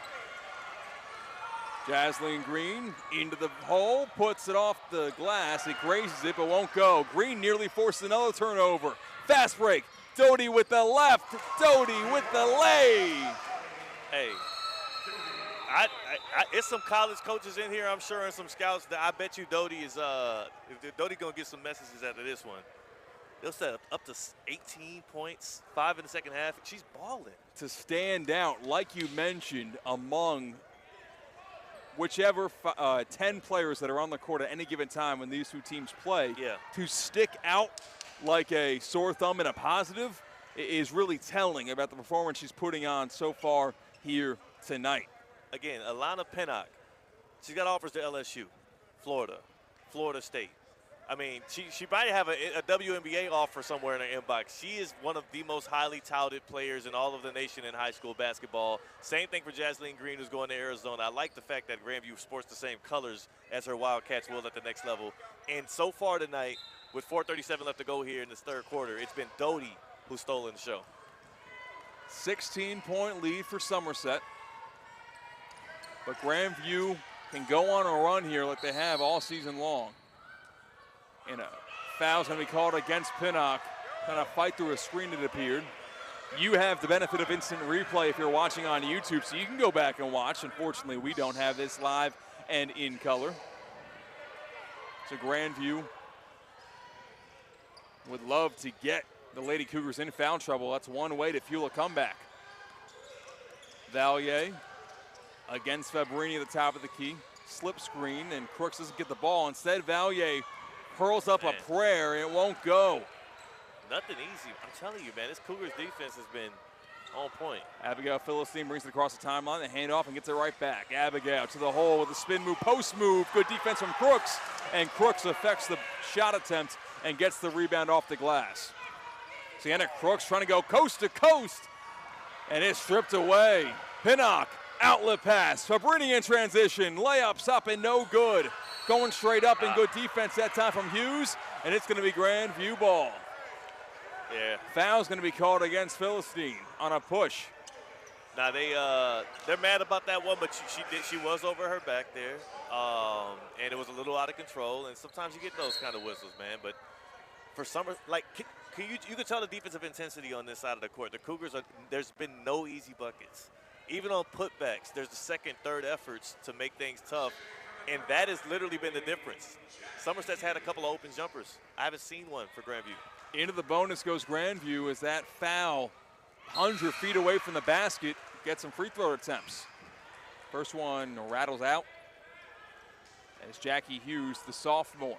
Jasleen Green into the hole. Puts it off the glass. It grazes it but won't go. Green nearly forced another turnover. Fast break. Doty with the left. Doty with the lay. Hey. It's some college coaches in here, I'm sure, and some scouts that I bet you Doty is Doty gonna get some messages after this one. They'll set up to 18 points, 5 in the second half. She's balling. To stand out, like you mentioned, among whichever 10 players that are on the court at any given time when these 2 teams play, to stick out like a sore thumb in a positive is really telling about the performance she's putting on so far here tonight. Again, Alana Pinnock, she's got offers to LSU, Florida State. I mean, she might have a WNBA offer somewhere in her inbox. She is one of the most highly touted players in all of the nation in high school basketball. Same thing for Jasleen Green, who's going to Arizona. I like the fact that Grandview sports the same colors as her Wildcats will at the next level. And so far tonight, with 4:37 left to go here in this third quarter, it's been Doty who's stolen the show. 16-point lead for Somerset. But Grandview can go on a run here like they have all season long. And a foul's going to be called against Pinnock. Trying to fight through a screen, it appeared. You have the benefit of instant replay if you're watching on YouTube, so you can go back and watch. Unfortunately, we don't have this live and in color. So Grandview would love to get the Lady Cougars in foul trouble. That's one way to fuel a comeback. Valier against Fabrini at the top of the key. Slip screen, and Crooks doesn't get the ball. Instead, Valier hurls up a prayer, and it won't go. Nothing easy. I'm telling you, man, this Cougars defense has been on point. Abigail Philistine brings it across the timeline, the handoff, and gets it right back. Abigail to the hole with a spin move, post move. Good defense from Crooks, and Crooks affects the shot attempt and gets the rebound off the glass. Sienna Crooks trying to go coast to coast, and it's stripped away. Pinnock, outlet pass. Fabrini in transition. Layups up and no good. Going straight up and good defense that time from Hughes, and it's going to be Grandview ball. Yeah. Foul's going to be called against Philistine on a push. Now they're mad about that one, but she was over her back there, and it was a little out of control. And sometimes you get those kind of whistles, man. But for Summer, like you can tell the defensive intensity on this side of the court. The Cougars there's been no easy buckets. Even on putbacks, there's the second, third efforts to make things tough, and that has literally been the difference. Somerset's had a couple of open jumpers. I haven't seen one for Grandview. Into the bonus goes Grandview as that foul 100 feet away from the basket gets some free throw attempts. First one rattles out as Jackie Hughes, the sophomore,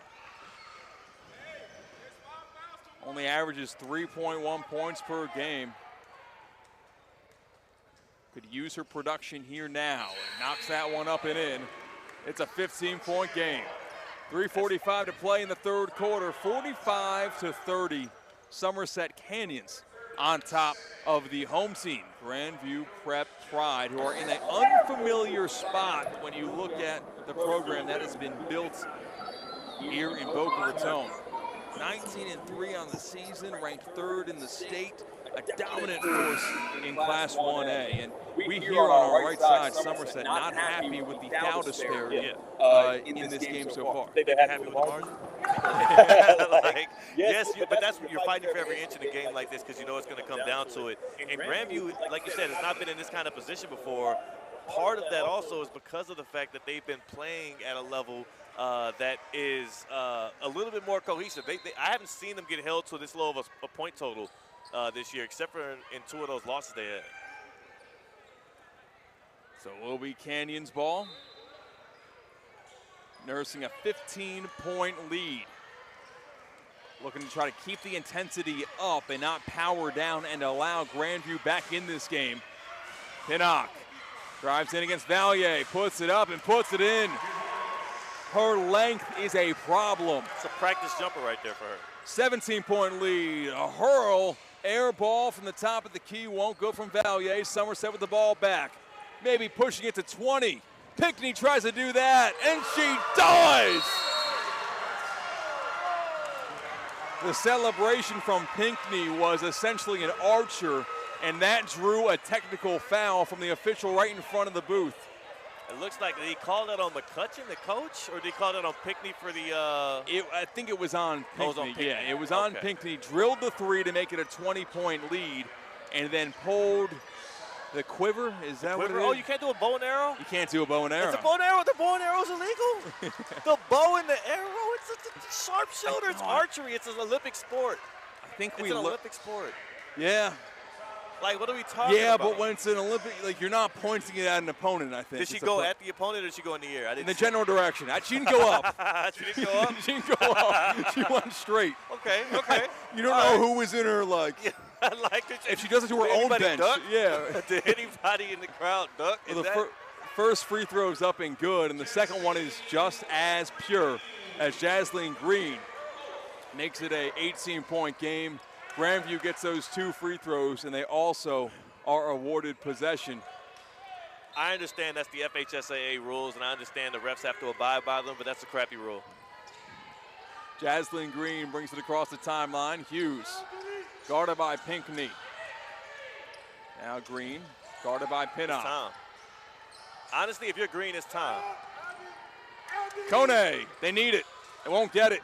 only averages 3.1 points per game. Could use her production here now and knocks that one up and in. It's a 15-point game. 3:45 to play in the third quarter, 45-30. Somerset Canyons on top of the home team, Grandview Prep Pride, who are in an unfamiliar spot when you look at the program that has been built here in Boca Raton. 19-3 on the season, ranked third in the state, a dominant force in Class 1A. And we here on our right side, Somerset, not happy with the foul disparity in this game so far. They've been happy with the margin? Yes, but that's what you're fighting for every inch in a game like this because you know it's going to come down to it. And Grandview, like you said, has not been in this kind of position before. Part of that also is because of the fact that they've been playing at a level that is a little bit more cohesive. I haven't seen them get held to this low of a point total this year, except for in two of those losses they had. So it will be Canyons ball, nursing a 15-point lead. Looking to try to keep the intensity up and not power down and allow Grandview back in this game. Pinnock drives in against Valier, puts it up and puts it in. Her length is a problem. It's a practice jumper right there for her. 17-point lead, a hurl, air ball from the top of the key, won't go from Valier. Somerset with the ball back, maybe pushing it to 20. Pinckney tries to do that, and she does! The celebration from Pinckney was essentially an archer, and that drew a technical foul from the official right in front of the booth. It looks like, did he call that on McCutcheon, the coach, or did he call that on Pinckney for the I think it was on Pinckney. Oh, it was on Pinckney. Yeah, it was on Pinckney. Drilled the three to make it a 20-point lead, and then pulled the quiver. Is that what it is? Oh, you can't do a bow and arrow? You can't do a bow and arrow. It's a bow and arrow. The bow and arrow is illegal. The bow and the arrow, it's a sharpshooter. It's archery. It's an Olympic sport. I think it's an Olympic sport. Yeah. Like, what are we talking about? Yeah, but when it's an Olympic, like, you're not pointing it at an opponent, I think. Did she go at the opponent or did she go in the air? In the general direction. She didn't go up. She didn't go up? She didn't go up. She went straight. Okay. You don't know who was in her, like. Yeah, if she does it to her own bench. Duck? Yeah. Did anybody in the crowd duck? Well, the first free throw is up and good, and the second one is just as pure as Jaslyn Green makes it a 18-point game. Grandview gets those two free throws, and they also are awarded possession. I understand that's the FHSAA rules, and I understand the refs have to abide by them, but that's a crappy rule. Jaslyn Green brings it across the timeline. Hughes guarded by Pinckney. Now Green, guarded by Pinnock. Time. Honestly, if you're Green, it's time. Kone, they need it. They won't get it.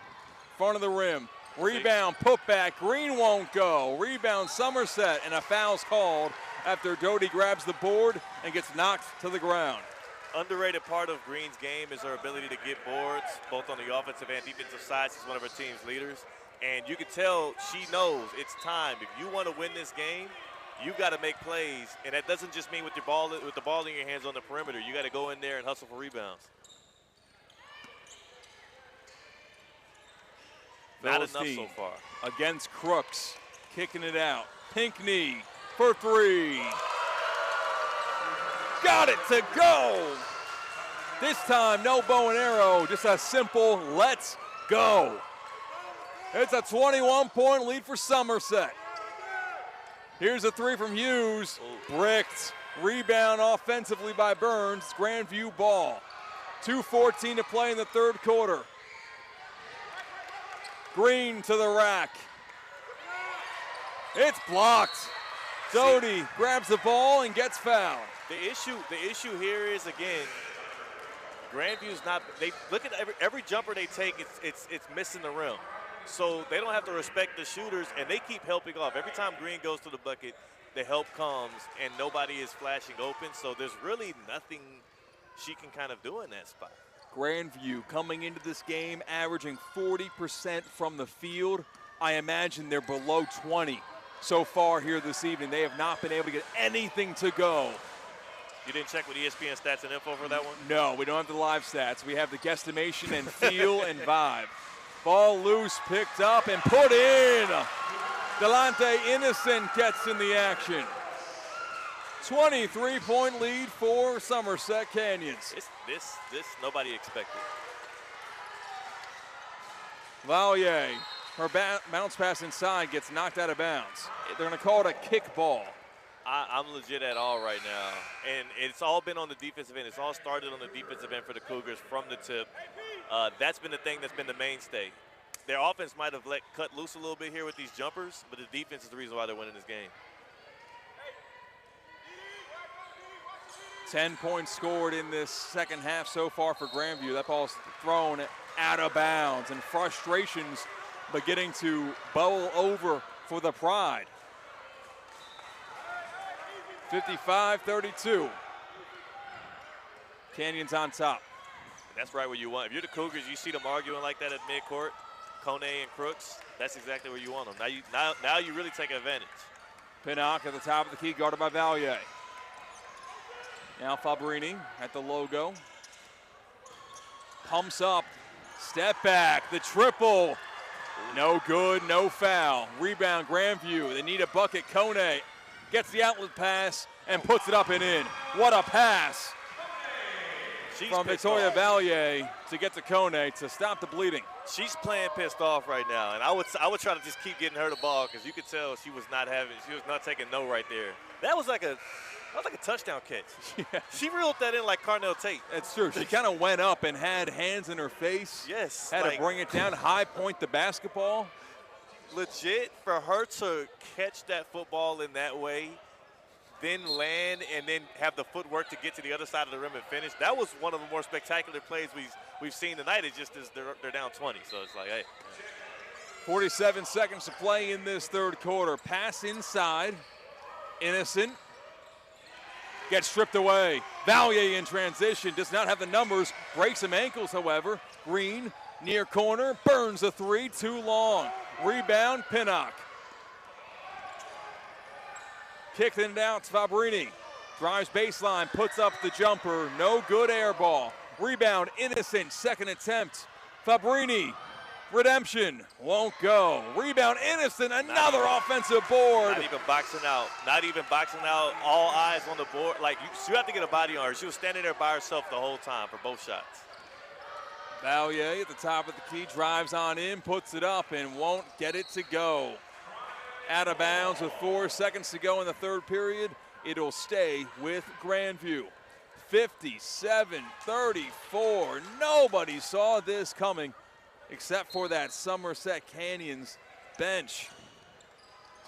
Front of the rim. Rebound, put back. Green won't go. Rebound, Somerset, and a foul's called after Doty grabs the board and gets knocked to the ground. Underrated part of Green's game is her ability to get boards, both on the offensive and defensive side. She's one of her team's leaders. And you can tell she knows it's time. If you want to win this game, you've got to make plays. And that doesn't just mean with the ball in your hands on the perimeter. You got to go in there and hustle for rebounds. Not enough so far. Against Crooks, kicking it out. Pinckney for three. Got it to go. This time, no bow and arrow, just a simple let's go. It's a 21-point lead for Somerset. Here's a three from Hughes. Bricked. Rebound offensively by Burns. Grandview ball. 2:14 to play in the third quarter. Green to the rack. It's blocked. Doty grabs the ball and gets fouled. The issue here is, again, Grandview's not. They look at every jumper they take. It's missing the rim, so they don't have to respect the shooters, and they keep helping off. Every time Green goes to the bucket, the help comes, and nobody is flashing open. So there's really nothing she can kind of do in that spot. Grandview coming into this game, averaging 40% from the field. I imagine they're below 20 so far here this evening. They have not been able to get anything to go. You didn't check with ESPN stats and info for that one? No, we don't have the live stats. We have the guesstimation and feel and vibe. Ball loose, picked up and put in. Delante Innocent gets in the action. 23-point lead for Somerset Canyons. This nobody expected. Valier, her bounce pass inside gets knocked out of bounds. They're going to call it a kick ball. I'm legit at all right now. And it's all been on the defensive end. It's all started on the defensive end for the Cougars from the tip. That's been the thing that's been the mainstay. Their offense might have cut loose a little bit here with these jumpers, but the defense is the reason why they're winning this game. 10 points scored in this second half so far for Grandview. That ball's thrown out of bounds, and frustrations beginning to bowl over for the Pride. 55-32. Canyons on top. That's right where you want. If you're the Cougars, you see them arguing like that at midcourt, Kone and Crooks, that's exactly where you want them. Now you really take advantage. Pinnock at the top of the key, guarded by Valier. Now Fabrini at the logo. Pumps up, step back, the triple. No good, no foul. Rebound, Grandview. They need a bucket. Kone gets the outlet pass and puts it up and in. What a pass from Victoria Valier to get to Kone to stop the bleeding. She's playing pissed off right now, and I would try to just keep getting her the ball because you could tell she was not taking no right there. That was like a touchdown catch. Yeah. She reeled that in like Carnell Tate. That's true. She kind of went up and had hands in her face. Yes. Had to bring it down, high point the basketball. Legit, for her to catch that football in that way, then land and then have the footwork to get to the other side of the rim and finish, that was one of the more spectacular plays we've seen tonight. It's just as they're down 20, so it's like, hey. 47 seconds to play in this third quarter. Pass inside. Innocent gets stripped away. Valier in transition, does not have the numbers, breaks some ankles, however. Green, near corner, burns a three, too long. Rebound, Pinnock. Kicked it out to Fabrini. Drives baseline, puts up the jumper, no good, air ball. Rebound, Innocent, second attempt. Fabrini, redemption, won't go. Rebound, Innocent, another offensive board. Not even boxing out, all eyes on the board. Like, you have to get a body on her. She was standing there by herself the whole time for both shots. Valier at the top of the key, drives on in, puts it up, and won't get it to go. Out of bounds with 4 seconds to go in the third period. It'll stay with Grandview. 57-34. Nobody saw this coming except for that Somerset Canyons bench.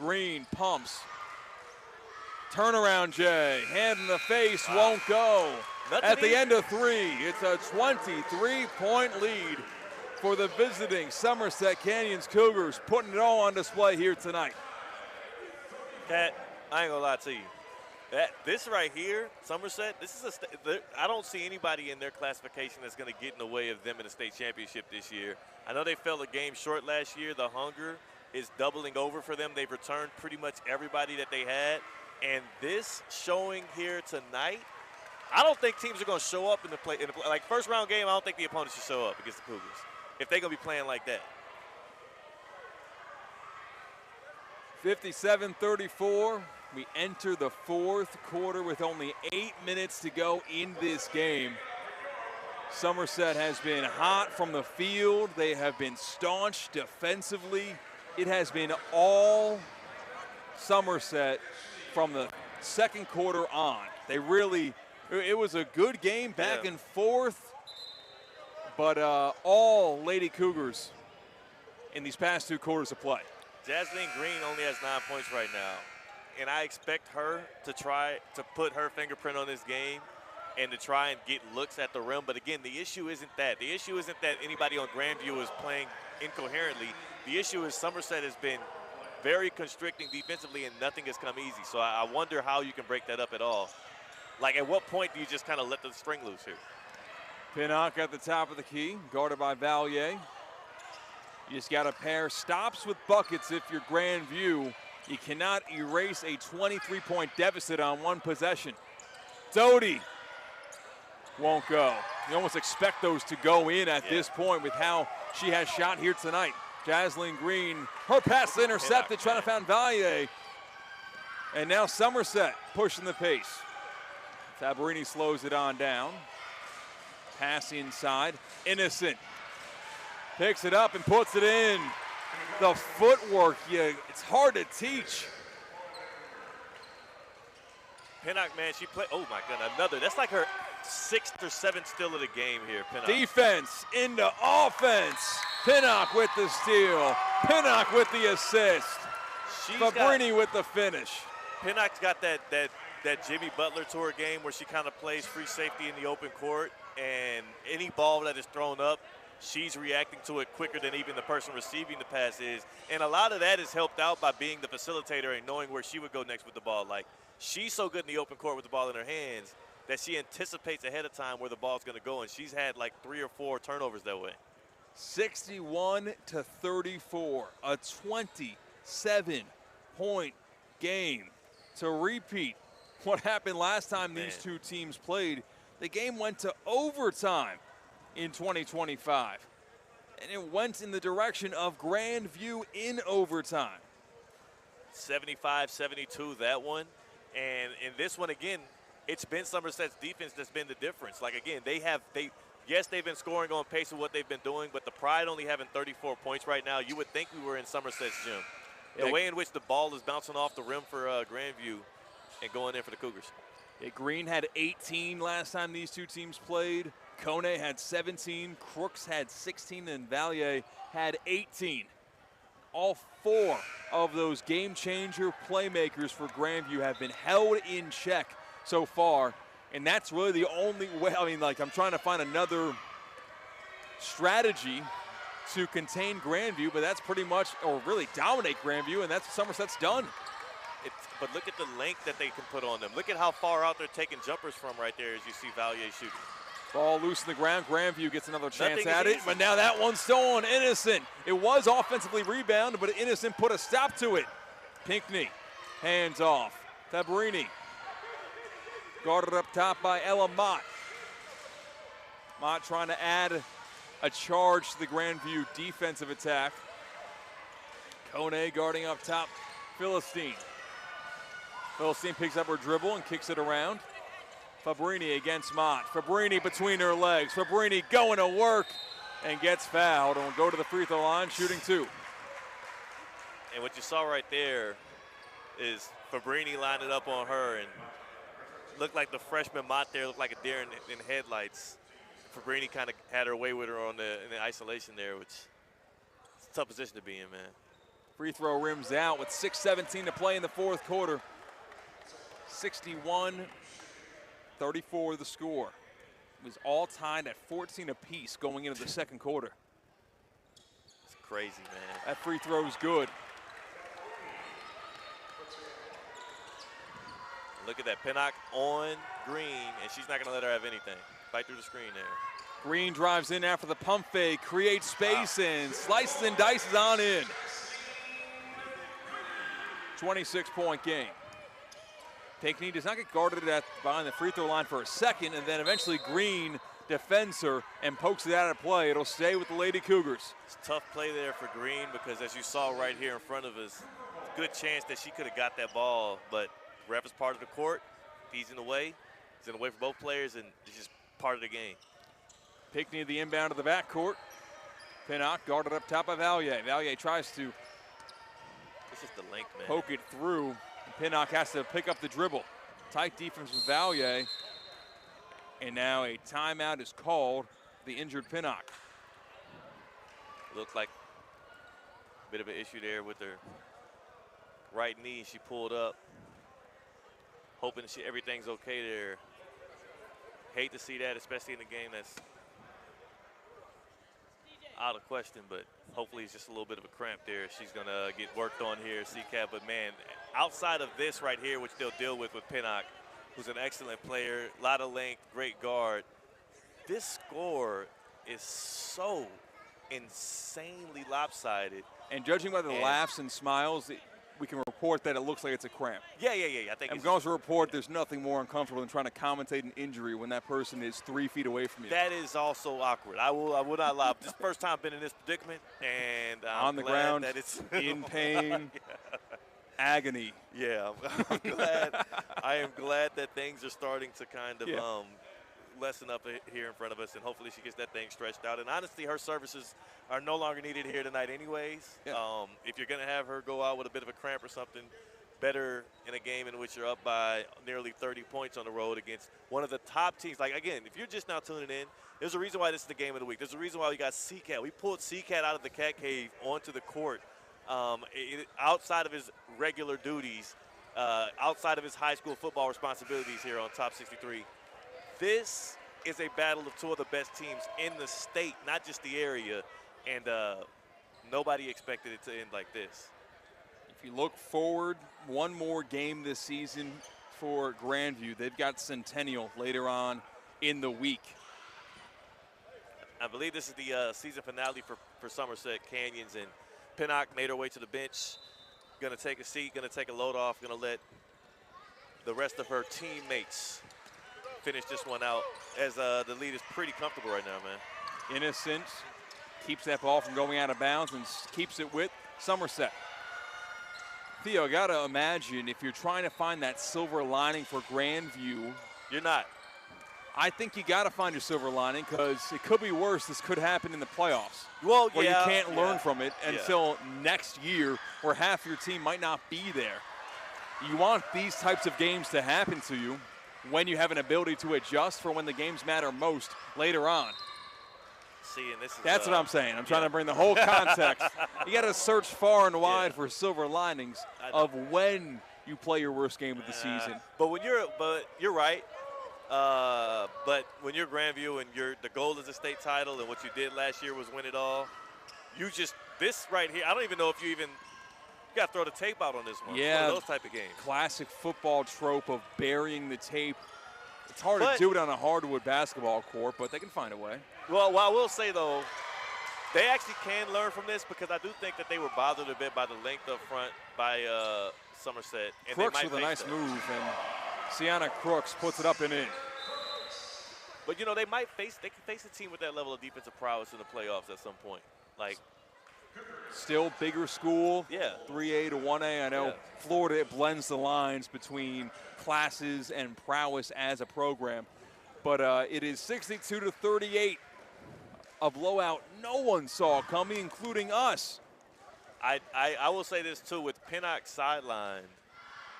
Green pumps. Turnaround Jay, hand in the face, won't go. At the end of 3, it's a 23-point lead for the visiting Somerset Canyons Cougars, putting it all on display here tonight. Cat, I ain't gonna lie to you. This right here, Somerset, this is I don't see anybody in their classification that's going to get in the way of them in the state championship this year. I know they fell a game short last year. The hunger is doubling over for them. They've returned pretty much everybody that they had. And this showing here tonight, I don't think teams are going to show up in the play. Like first round game, I don't think the opponents should show up against the Cougars if they're going to be playing like that. 57-34. We enter the 4th quarter with only 8 minutes to go in this game. Somerset has been hot from the field. They have been staunch defensively. It has been all Somerset from the 2nd quarter on. It was a good game back and forth, but all Lady Cougars in these past 2 quarters of play. Jasmine Green only has 9 points right now. And I expect her to try to put her fingerprint on this game and to try and get looks at the rim. But again, the issue isn't that. The issue isn't that anybody on Grandview is playing incoherently. The issue is Somerset has been very constricting defensively and nothing has come easy. So I wonder how you can break that up at all. Like at what point do you just kind of let the string loose here? Pinnock at the top of the key, guarded by Valier. You just got to pair stops with buckets if you're Grandview. You cannot erase a 23-point deficit on one possession. Doty won't go. You almost expect those to go in at this point with how she has shot here tonight. Jasmine Green, her pass intercepted, trying to find Valier. And now Somerset pushing the pace. Tabarini slows it on down. Pass inside, Innocent. Picks it up and puts it in. The footwork, it's hard to teach. Pinnock, man, she played, oh my God, another. That's like her 6th or 7th steal of the game here, Pinnock. Defense into offense. Pinnock with the steal. Pinnock with the assist. Fabrini with the finish. Pinnock's got that Jimmy Butler tour game where she kind of plays free safety in the open court, and any ball that is thrown up, she's reacting to it quicker than even the person receiving the pass is. And a lot of that is helped out by being the facilitator and knowing where she would go next with the ball. Like, she's so good in the open court with the ball in her hands that she anticipates ahead of time where the ball's going to go, and she's had like 3 or 4 turnovers that way. 61-34, a 27-point game. To repeat what happened last time these two teams played, the game went to overtime in 2025. And it went in the direction of Grandview in overtime. 75-72, that one. And in this one, again, it's been Somerset's defense that's been the difference. Like, again, yes, they've been scoring on pace with what they've been doing, but the Pride only having 34 points right now, you would think we were in Somerset's gym. The way in which the ball is bouncing off the rim for Grandview and going in for the Cougars. Green had 18 last time these two teams played. Kone had 17, Crooks had 16, and Valier had 18. All 4 of those game-changer playmakers for Grandview have been held in check so far, and that's really the only way. I mean, like, I'm trying to find another strategy to contain Grandview, but that's pretty much, or really dominate Grandview, and that's what Somerset's done. But look at the length that they can put on them. Look at how far out they're taking jumpers from right there as you see Valier shooting. Ball loose in the ground. Grandview gets another chance at it, but now that one's stolen. Innocent. It was offensively rebounded, but Innocent put a stop to it. Pinckney, hands off. Fabrini, guarded up top by Ella Mott. Mott trying to add a charge to the Grandview defensive attack. Kone guarding up top, Philistine. Philistine picks up her dribble and kicks it around. Fabrini against Mott. Fabrini between her legs. Fabrini going to work and gets fouled and will go to the free throw line, shooting 2. And what you saw right there is Fabrini lined it up on her and looked like the freshman Mott there looked like a deer in headlights. Fabrini kind of had her way with her in the isolation there, which is a tough position to be in, man. Free throw rims out with 6:17 to play in the fourth quarter. 61-34 the score. It was all tied at 14 apiece going into the second quarter. It's crazy, man. That free throw is good. Look at that. Pinnock on Green, and she's not going to let her have anything. Fight through the screen there. Green drives in after the pump fake, creates space, and slices and dices on in. 26-point game. Pinckney does not get guarded behind the free throw line for a second, and then eventually Green defends her and pokes it out of play. It'll stay with the Lady Cougars. It's a tough play there for Green because, as you saw right here in front of us, good chance that she could have got that ball, but ref is part of the court. He's in the way. He's in the way for both players, and it's just part of the game. Pinckney the inbound to the backcourt. Pinnock guarded up top by Valier. Valier tries to It's just the length, man. poke it through. Pinnock has to pick up the dribble. Tight defense from Valier. And now a timeout is called. The injured Pinnock. Looked like a bit of an issue there with her right knee. She pulled up, hoping everything's okay there. Hate to see that, especially in a game that's out of question, but hopefully it's just a little bit of a cramp there. She's going to get worked on here, CCAP. But, man, outside of this right here, which they'll deal with Pinnock, who's an excellent player, a lot of length, great guard, this score is so insanely lopsided. And judging by the laughs and smiles, we can report that it looks like it's a cramp. Yeah. I think I'm going to report there's nothing more uncomfortable than trying to commentate an injury when that person is 3 feet away from you. That is also awkward. I will not lie. This is the first time I've been in this predicament, and I'm on the glad ground, that it's in pain, agony. Yeah, I'm glad. I am glad that things are starting to kind of lessen up here in front of us, and hopefully she gets that thing stretched out. And honestly, her services are no longer needed here tonight anyways. Yeah. If you're going to have her go out with a bit of a cramp or something, better in a game in which you're up by nearly 30 points on the road against one of the top teams. Like, again, if you're just now tuning in, there's a reason why this is the game of the week. There's a reason why we got CCAT. We pulled CCAT out of the cat cave onto the court outside of his regular duties, outside of his high school football responsibilities here on Top 63. This is a battle of two of the best teams in the state, not just the area, and nobody expected it to end like this. If you look forward, one more game this season for Grandview. They've got Centennial later on in the week. I believe this is the season finale for Somerset Canyons, and Pinnock made her way to the bench. Going to take a seat, going to take a load off, going to let the rest of her teammates finish this one out, as the lead is pretty comfortable right now, man. Innocent keeps that ball from going out of bounds and keeps it with Somerset. Theo, got to imagine if you're trying to find that silver lining for Grandview. You're not. I think you got to find your silver lining because it could be worse. This could happen in the playoffs. Well, where you can't learn from it until next year, where half your team might not be there. You want these types of games to happen to you when you have an ability to adjust for when the games matter most later on. See, and this is, that's what I'm saying. I'm trying to bring the whole context. You got to search far and wide for silver linings of when you play your worst game of the season. But you're right. But when you're Grandview and the goal is a state title, and what you did last year was win it all, this right here, I don't even know if you got to throw the tape out on this one. Yeah, one of those type of games. Classic football trope of burying the tape. It's hard to do it on a hardwood basketball court, but they can find a way. Well, I will say, though, they actually can learn from this, because I do think that they were bothered a bit by the length up front by Somerset. And Crooks with a nice move, and Sienna Crooks puts it up and in. But, they can face a team with that level of defensive prowess in the playoffs at some point. Like, still bigger school, 3A to 1A. I know Florida, it blends the lines between classes and prowess as a program. But it is 62-38, a blowout no one saw coming, including us. I will say this, too, with Pinnock sideline,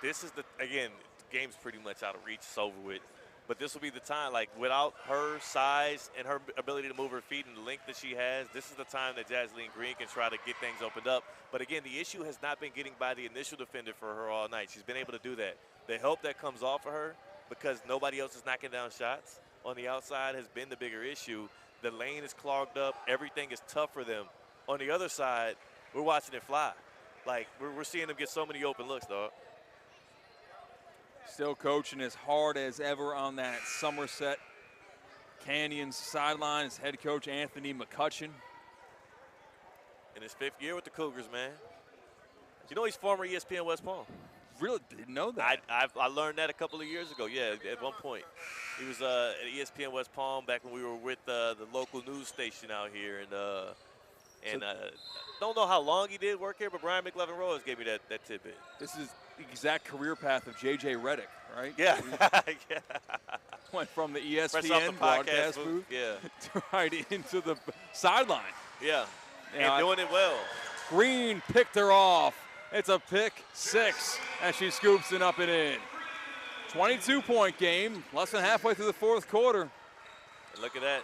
this is the game's pretty much out of reach, it's over with. But this will be the time, like without her size and her ability to move her feet and the length that she has, this is the time that Jasleen Green can try to get things opened up. But again, the issue has not been getting by the initial defender for her all night. She's been able to do that. The help that comes off of her, because nobody else is knocking down shots on the outside, has been the bigger issue. The lane is clogged up. Everything is tough for them. On the other side, we're watching it fly. Like, we're seeing them get so many open looks, dog. Still coaching as hard as ever on that Somerset Canyons sideline is head coach Anthony McCutcheon. In his 5th year with the Cougars, man. You know he's former ESPN West Palm. Really didn't know that. I learned that a couple of years ago, yeah, at one point. He was at ESPN West Palm back when we were with the local news station out here. And don't know how long he did work here, but Brian McLevin-Rose gave me that tidbit. This is the exact career path of J.J. Redick, right? Yeah. Yeah. Went from the Fresh off ESPN the broadcast booth yeah. right into the sideline. Yeah, Yeah, and doing it well. Green picked her off. It's a pick 6 as she scoops it up and in. 22-point game, less than halfway through the 4th quarter. And look at that.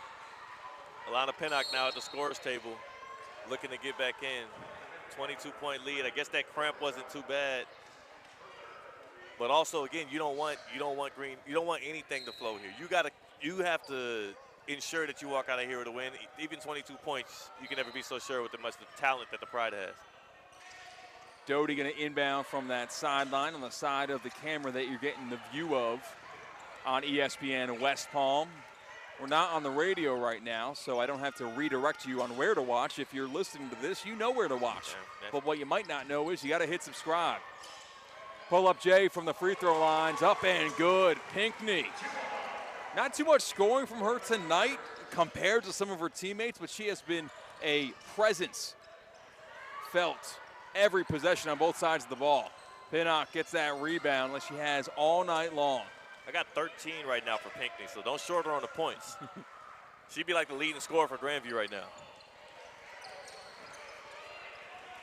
Alana Pinnock now at the scorer's table, looking to get back in. 22-point lead. I guess that cramp wasn't too bad. But also, again, you don't want Green. You don't want anything to flow here. You have to ensure that you walk out of here with a win. Even 22 points, you can never be so sure with the talent that the Pride has. Doty going to inbound from that sideline on the side of the camera that you're getting the view of on ESPN West Palm. We're not on the radio right now, so I don't have to redirect you on where to watch. If you're listening to this, you know where to watch. Yeah. But what you might not know is you got to hit subscribe. Pull up Jay from the free throw lines, up and good. Pinckney. Not too much scoring from her tonight compared to some of her teammates, but she has been a presence felt every possession on both sides of the ball. Pinnock gets that rebound like she has all night long. I got 13 right now for Pinckney, so don't short her on the points. She'd be like the leading scorer for Grandview right now.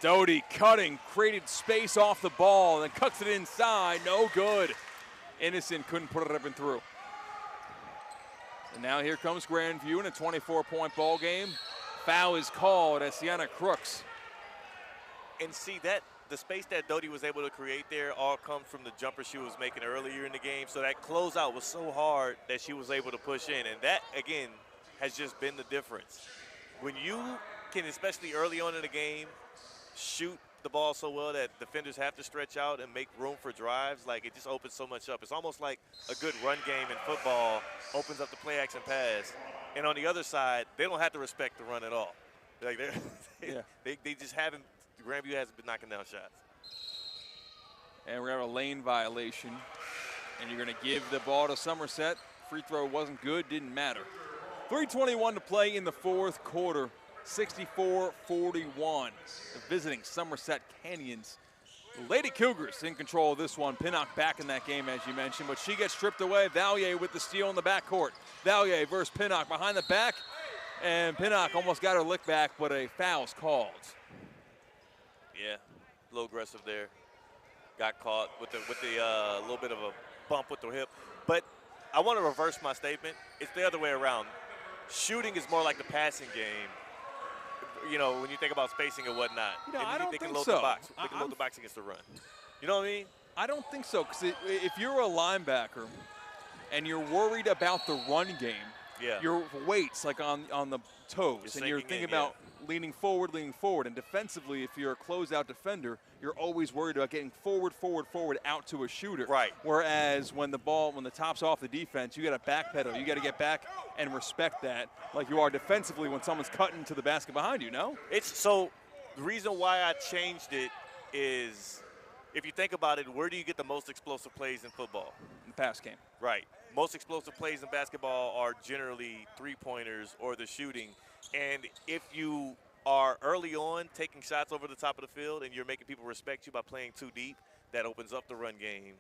Doty cutting, created space off the ball, and then cuts it inside. No good. Innocent couldn't put it up and through. And now here comes Grandview in a 24-point ball game. Foul is called as Sienna Crooks. And see that the space that Doty was able to create there all comes from the jumper she was making earlier in the game. So that closeout was so hard that she was able to push in. And that, again, has just been the difference. When you can, especially early on in the game, shoot the ball so well that defenders have to stretch out and make room for drives, like it just opens so much up. It's almost like a good run game in football opens up the play action pass. And on the other side, they don't have to respect the run at all. Like they just haven't. Grandview hasn't been knocking down shots. And we're going to have a lane violation. And you're going to give the ball to Somerset. Free throw wasn't good, didn't matter. 3:21 to play in the 4th quarter. 64-41. The visiting Somerset Canyons. The Lady Cougars in control of this one. Pinnock back in that game, as you mentioned, but she gets stripped away. Valier with the steal in the backcourt. Valier versus Pinnock behind the back. And Pinnock almost got her lick back, but a foul's called. Yeah, a little aggressive there. Got caught with the little bit of a bump with the hip. But I want to reverse my statement. It's the other way around. Shooting is more like the passing game. You know, when you think about spacing and whatnot. You know, I don't they can think load so. the box. They can load the box against the run. You know what I mean? I don't think so, because if you're a linebacker and you're worried about the run game, yeah, your weight's like on the toes, and you're thinking about leaning forward. And defensively, if you're a closeout defender, you're always worried about getting forward, out to a shooter. Right. Whereas when the top's off the defense, you got to backpedal. You got to get back and respect that, like you are defensively when someone's cutting to the basket behind you. No. So the reason why I changed it is, if you think about it, where do you get the most explosive plays in football? In the pass game. Right. Most explosive plays in basketball are generally three-pointers or the shooting. And if you are early on taking shots over the top of the field and you're making people respect you by playing too deep, that opens up the run game.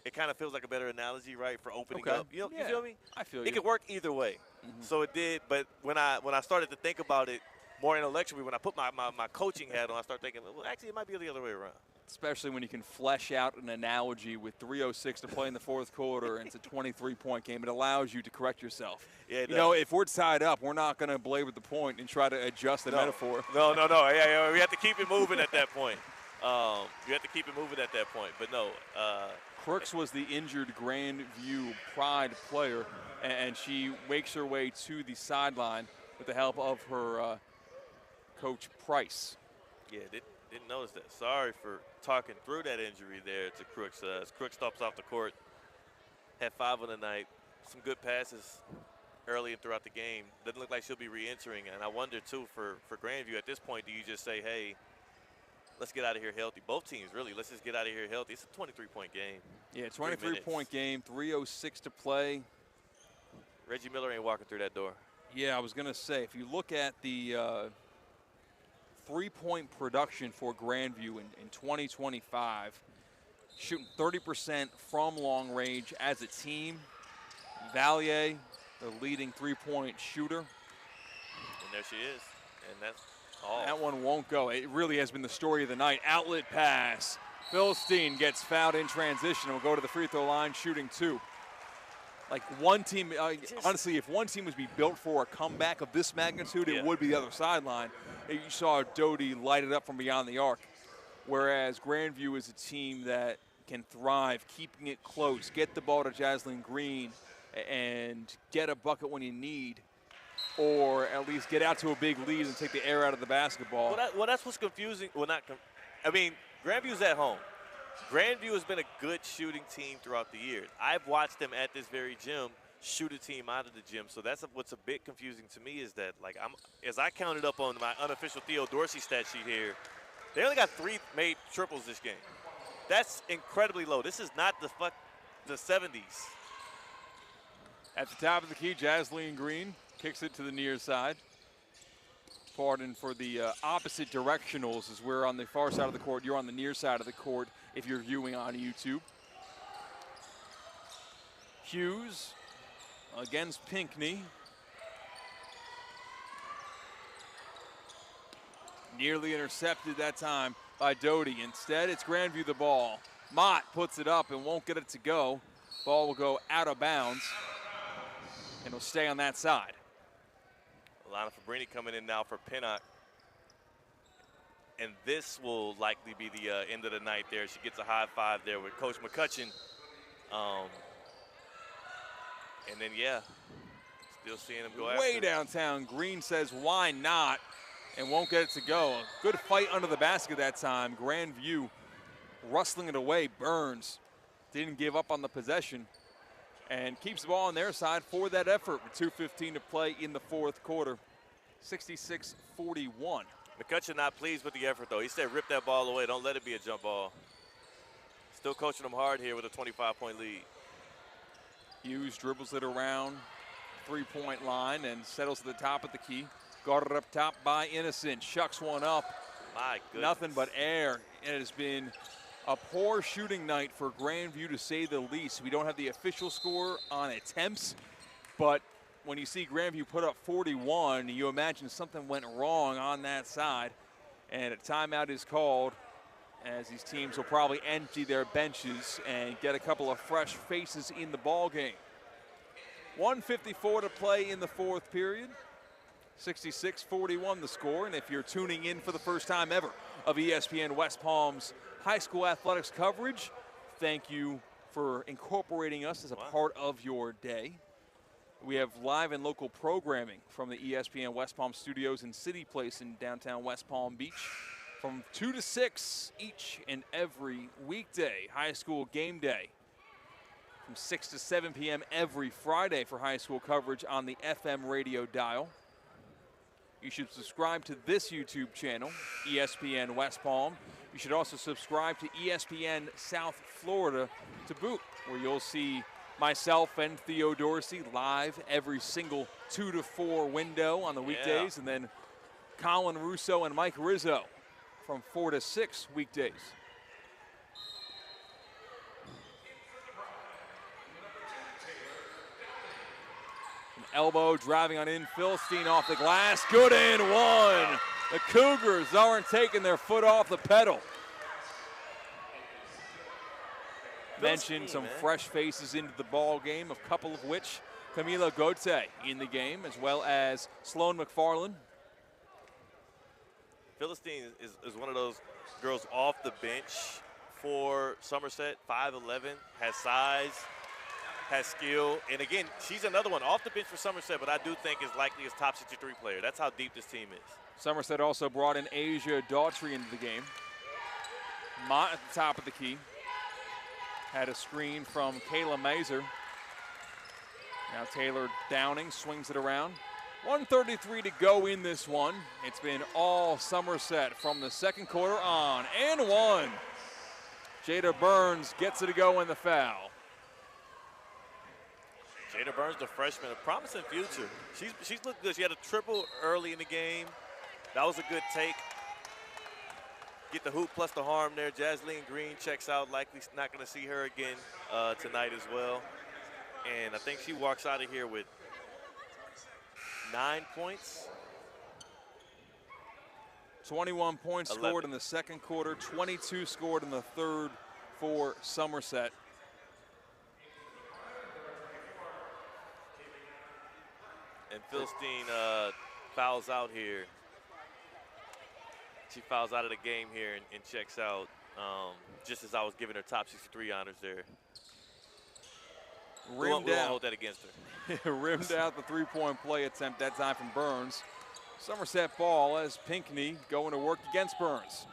It kind of feels like a better analogy, right, for opening up. You feel me? I feel you. It could work either way. Mm-hmm. So it did. But when I started to think about it more intellectually, when I put my coaching hat on, I started thinking, well, actually, it might be the other way around. Especially when you can flesh out an analogy with 3:06 to play in the fourth quarter and it's a 23-point game. It allows you to correct yourself. Yeah, you know, if we're tied up, we're not going to belabor the point and try to adjust the metaphor. No. Yeah, we have to keep it moving at that point. You have to keep it moving at that point. But no. Crooks was the injured Grandview Pride player, and she makes her way to the sideline with the help of her coach Price. Yeah, didn't notice that. Sorry for talking through that injury there to Crooks. As Crooks stops off the court, had 5 on the night, some good passes early and throughout the game. Doesn't look like she'll be re-entering. And I wonder, too, for Grandview at this point, do you just say, hey, let's get out of here healthy? Both teams, really, let's just get out of here healthy. It's a 23-point game. Yeah, 23-point game, 3:06 to play. Reggie Miller ain't walking through that door. Yeah, I was going to say, if you look at the three-point production for Grandview in 2025, shooting 30% from long range as a team. Valier, the leading three-point shooter. And there she is. And that's all. That one won't go. It really has been the story of the night. Outlet pass. Philstein gets fouled in transition and will go to the free throw line shooting 2. Like one team, honestly, if one team was be built for a comeback of this magnitude, it would be the other sideline. You saw Doty light it up from beyond the arc, whereas Grandview is a team that can thrive, keeping it close, get the ball to Jasleen Green, and get a bucket when you need, or at least get out to a big lead and take the air out of the basketball. Well, that's what's confusing. Well, I mean, Grandview's at home. Grandview has been a good shooting team throughout the years. I've watched them at this very gym shoot a team out of the gym. So that's what's a bit confusing to me is that, like, as I counted up on my unofficial Theo Dorsey stat sheet here, they only got 3 made triples this game. That's incredibly low. This is not the 70s. At the top of the key, Jasleen Green kicks it to the near side. Pardon for the opposite directionals, as we're on the far side of the court. You're on the near side of the court if you're viewing on YouTube. Hughes against Pinckney. Nearly intercepted that time by Doty. Instead, it's Grandview the ball. Mott puts it up and won't get it to go. Ball will go out of bounds, and it'll stay on that side. Alana Fabrini coming in now for Pinnock. And this will likely be the end of the night there. She gets a high five there with Coach McCutcheon. And then, yeah, still seeing him go way downtown. Green says, why not? And won't get it to go. A good fight under the basket that time. Grandview rustling it away. Burns didn't give up on the possession and keeps the ball on their side for that effort with 2:15 to play in the fourth quarter. 66-41. McCutcheon not pleased with the effort, though. He said, rip that ball away. Don't let it be a jump ball. Still coaching them hard here with a 25-point lead. Hughes dribbles it around three-point line and settles to the top of the key. Guarded up top by Innocent. Shucks one up. My goodness. Nothing but air. It has been a poor shooting night for Grandview, to say the least. We don't have the official score on attempts, but when you see Grandview put up 41, you imagine something went wrong on that side, and a timeout is called, as these teams will probably empty their benches and get a couple of fresh faces in the ball game. 1:54 to play in the fourth period. 66-41 the score, and if you're tuning in for the first time ever of ESPN West Palm's high school athletics coverage, thank you for incorporating us as a part of your day. We have live and local programming from the ESPN West Palm studios in City Place in downtown West Palm Beach from 2 to 6 each and every weekday. High school game day from 6 to 7 p.m. every Friday for high school coverage on the FM radio dial. You should subscribe to this YouTube channel, ESPN West Palm. You should also subscribe to ESPN South Florida to boot, where you'll see myself and Theo Dorsey live every single 2 to 4 window on the weekdays, and then Colin Russo and Mike Rizzo from 4 to 6 weekdays. Elbow driving on in, Philstein off the glass, good and one. The Cougars aren't taking their foot off the pedal. mentioned some fresh faces into the ball game, a couple of which Camila Gote in the game, as well as Sloan McFarland. Philistine is one of those girls off the bench for Somerset, 5'11", has size, has skill. And again, she's another one off the bench for Somerset, but I do think is likely as top 63 player. That's how deep this team is. Somerset also brought in Asia Daughtry into the game. Mott at the top of the key. Had a screen from Kayla Mazer. Now Taylor Downing swings it around. 1:33 to go in this one. It's been all Somerset from the second quarter on. And one. Jada Burns gets it to go in the foul. Jada Burns, the freshman, a promising future. She's looked good. She had a triple early in the game. That was a good take. Get the hoop plus the harm there. Jasleen Green checks out. Likely not going to see her again tonight as well. And I think she walks out of here with 9 points. 21 points 11. Scored in the second quarter, 22 scored in the third for Somerset. And Philistine fouls out here. She fouls out of the game here and checks out just as I was giving her top 63 honors there. We won't hold that against her. Rimmed out the three-point play attempt, that time from Burns. Somerset ball as Pinckney going to work against Burns.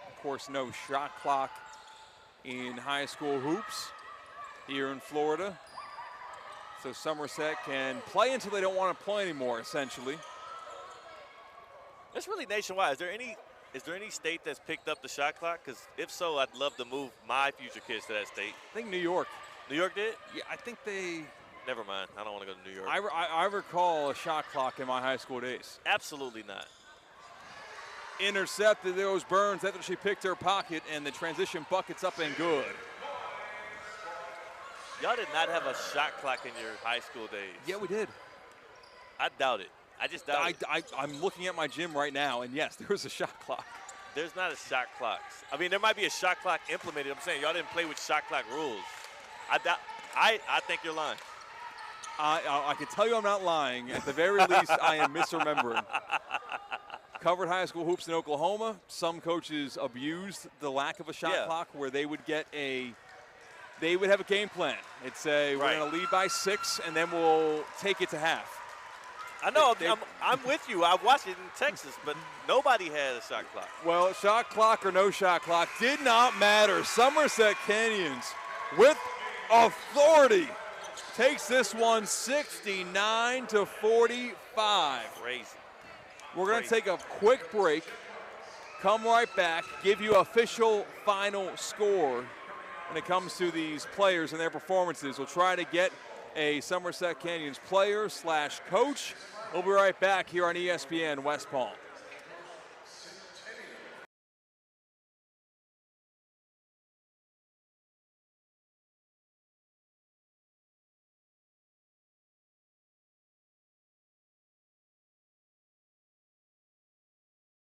Of course, no shot clock in high school hoops here in Florida. So Somerset can play until they don't want to play anymore, essentially. It's really nationwide. Is there any state that's picked up the shot clock? Because if so, I'd love to move my future kids to that state. I think New York. New York did? Yeah, I think they... Never mind. I don't want to go to New York. I recall a shot clock in my high school days. Absolutely not. Intercepted those Burns after she picked her pocket, and the transition bucket's up and good. Y'all did not have a shot clock in your high school days. Yeah, we did. I doubt it. I just doubt it. I'm looking at my gym right now, and yes, there was a shot clock. There's not a shot clock. I mean, there might be a shot clock implemented. I'm saying y'all didn't play with shot clock rules. I think you're lying. I can tell you I'm not lying. At the very least, I am misremembering. Covered high school hoops in Oklahoma. Some coaches abused the lack of a shot clock where they would have a game plan. It'd say, we're going to lead by 6, and then we'll take it to half. I know, I'm with you. I watched it in Texas, but nobody had a shot clock. Well, shot clock or no shot clock did not matter. Somerset Canyons, with authority, takes this one 69-45. Crazy. We're going to take a quick break, come right back, give you official final score when it comes to these players and their performances. We'll try to get a Somerset Canyons player / coach. We'll be right back here on ESPN West Palm.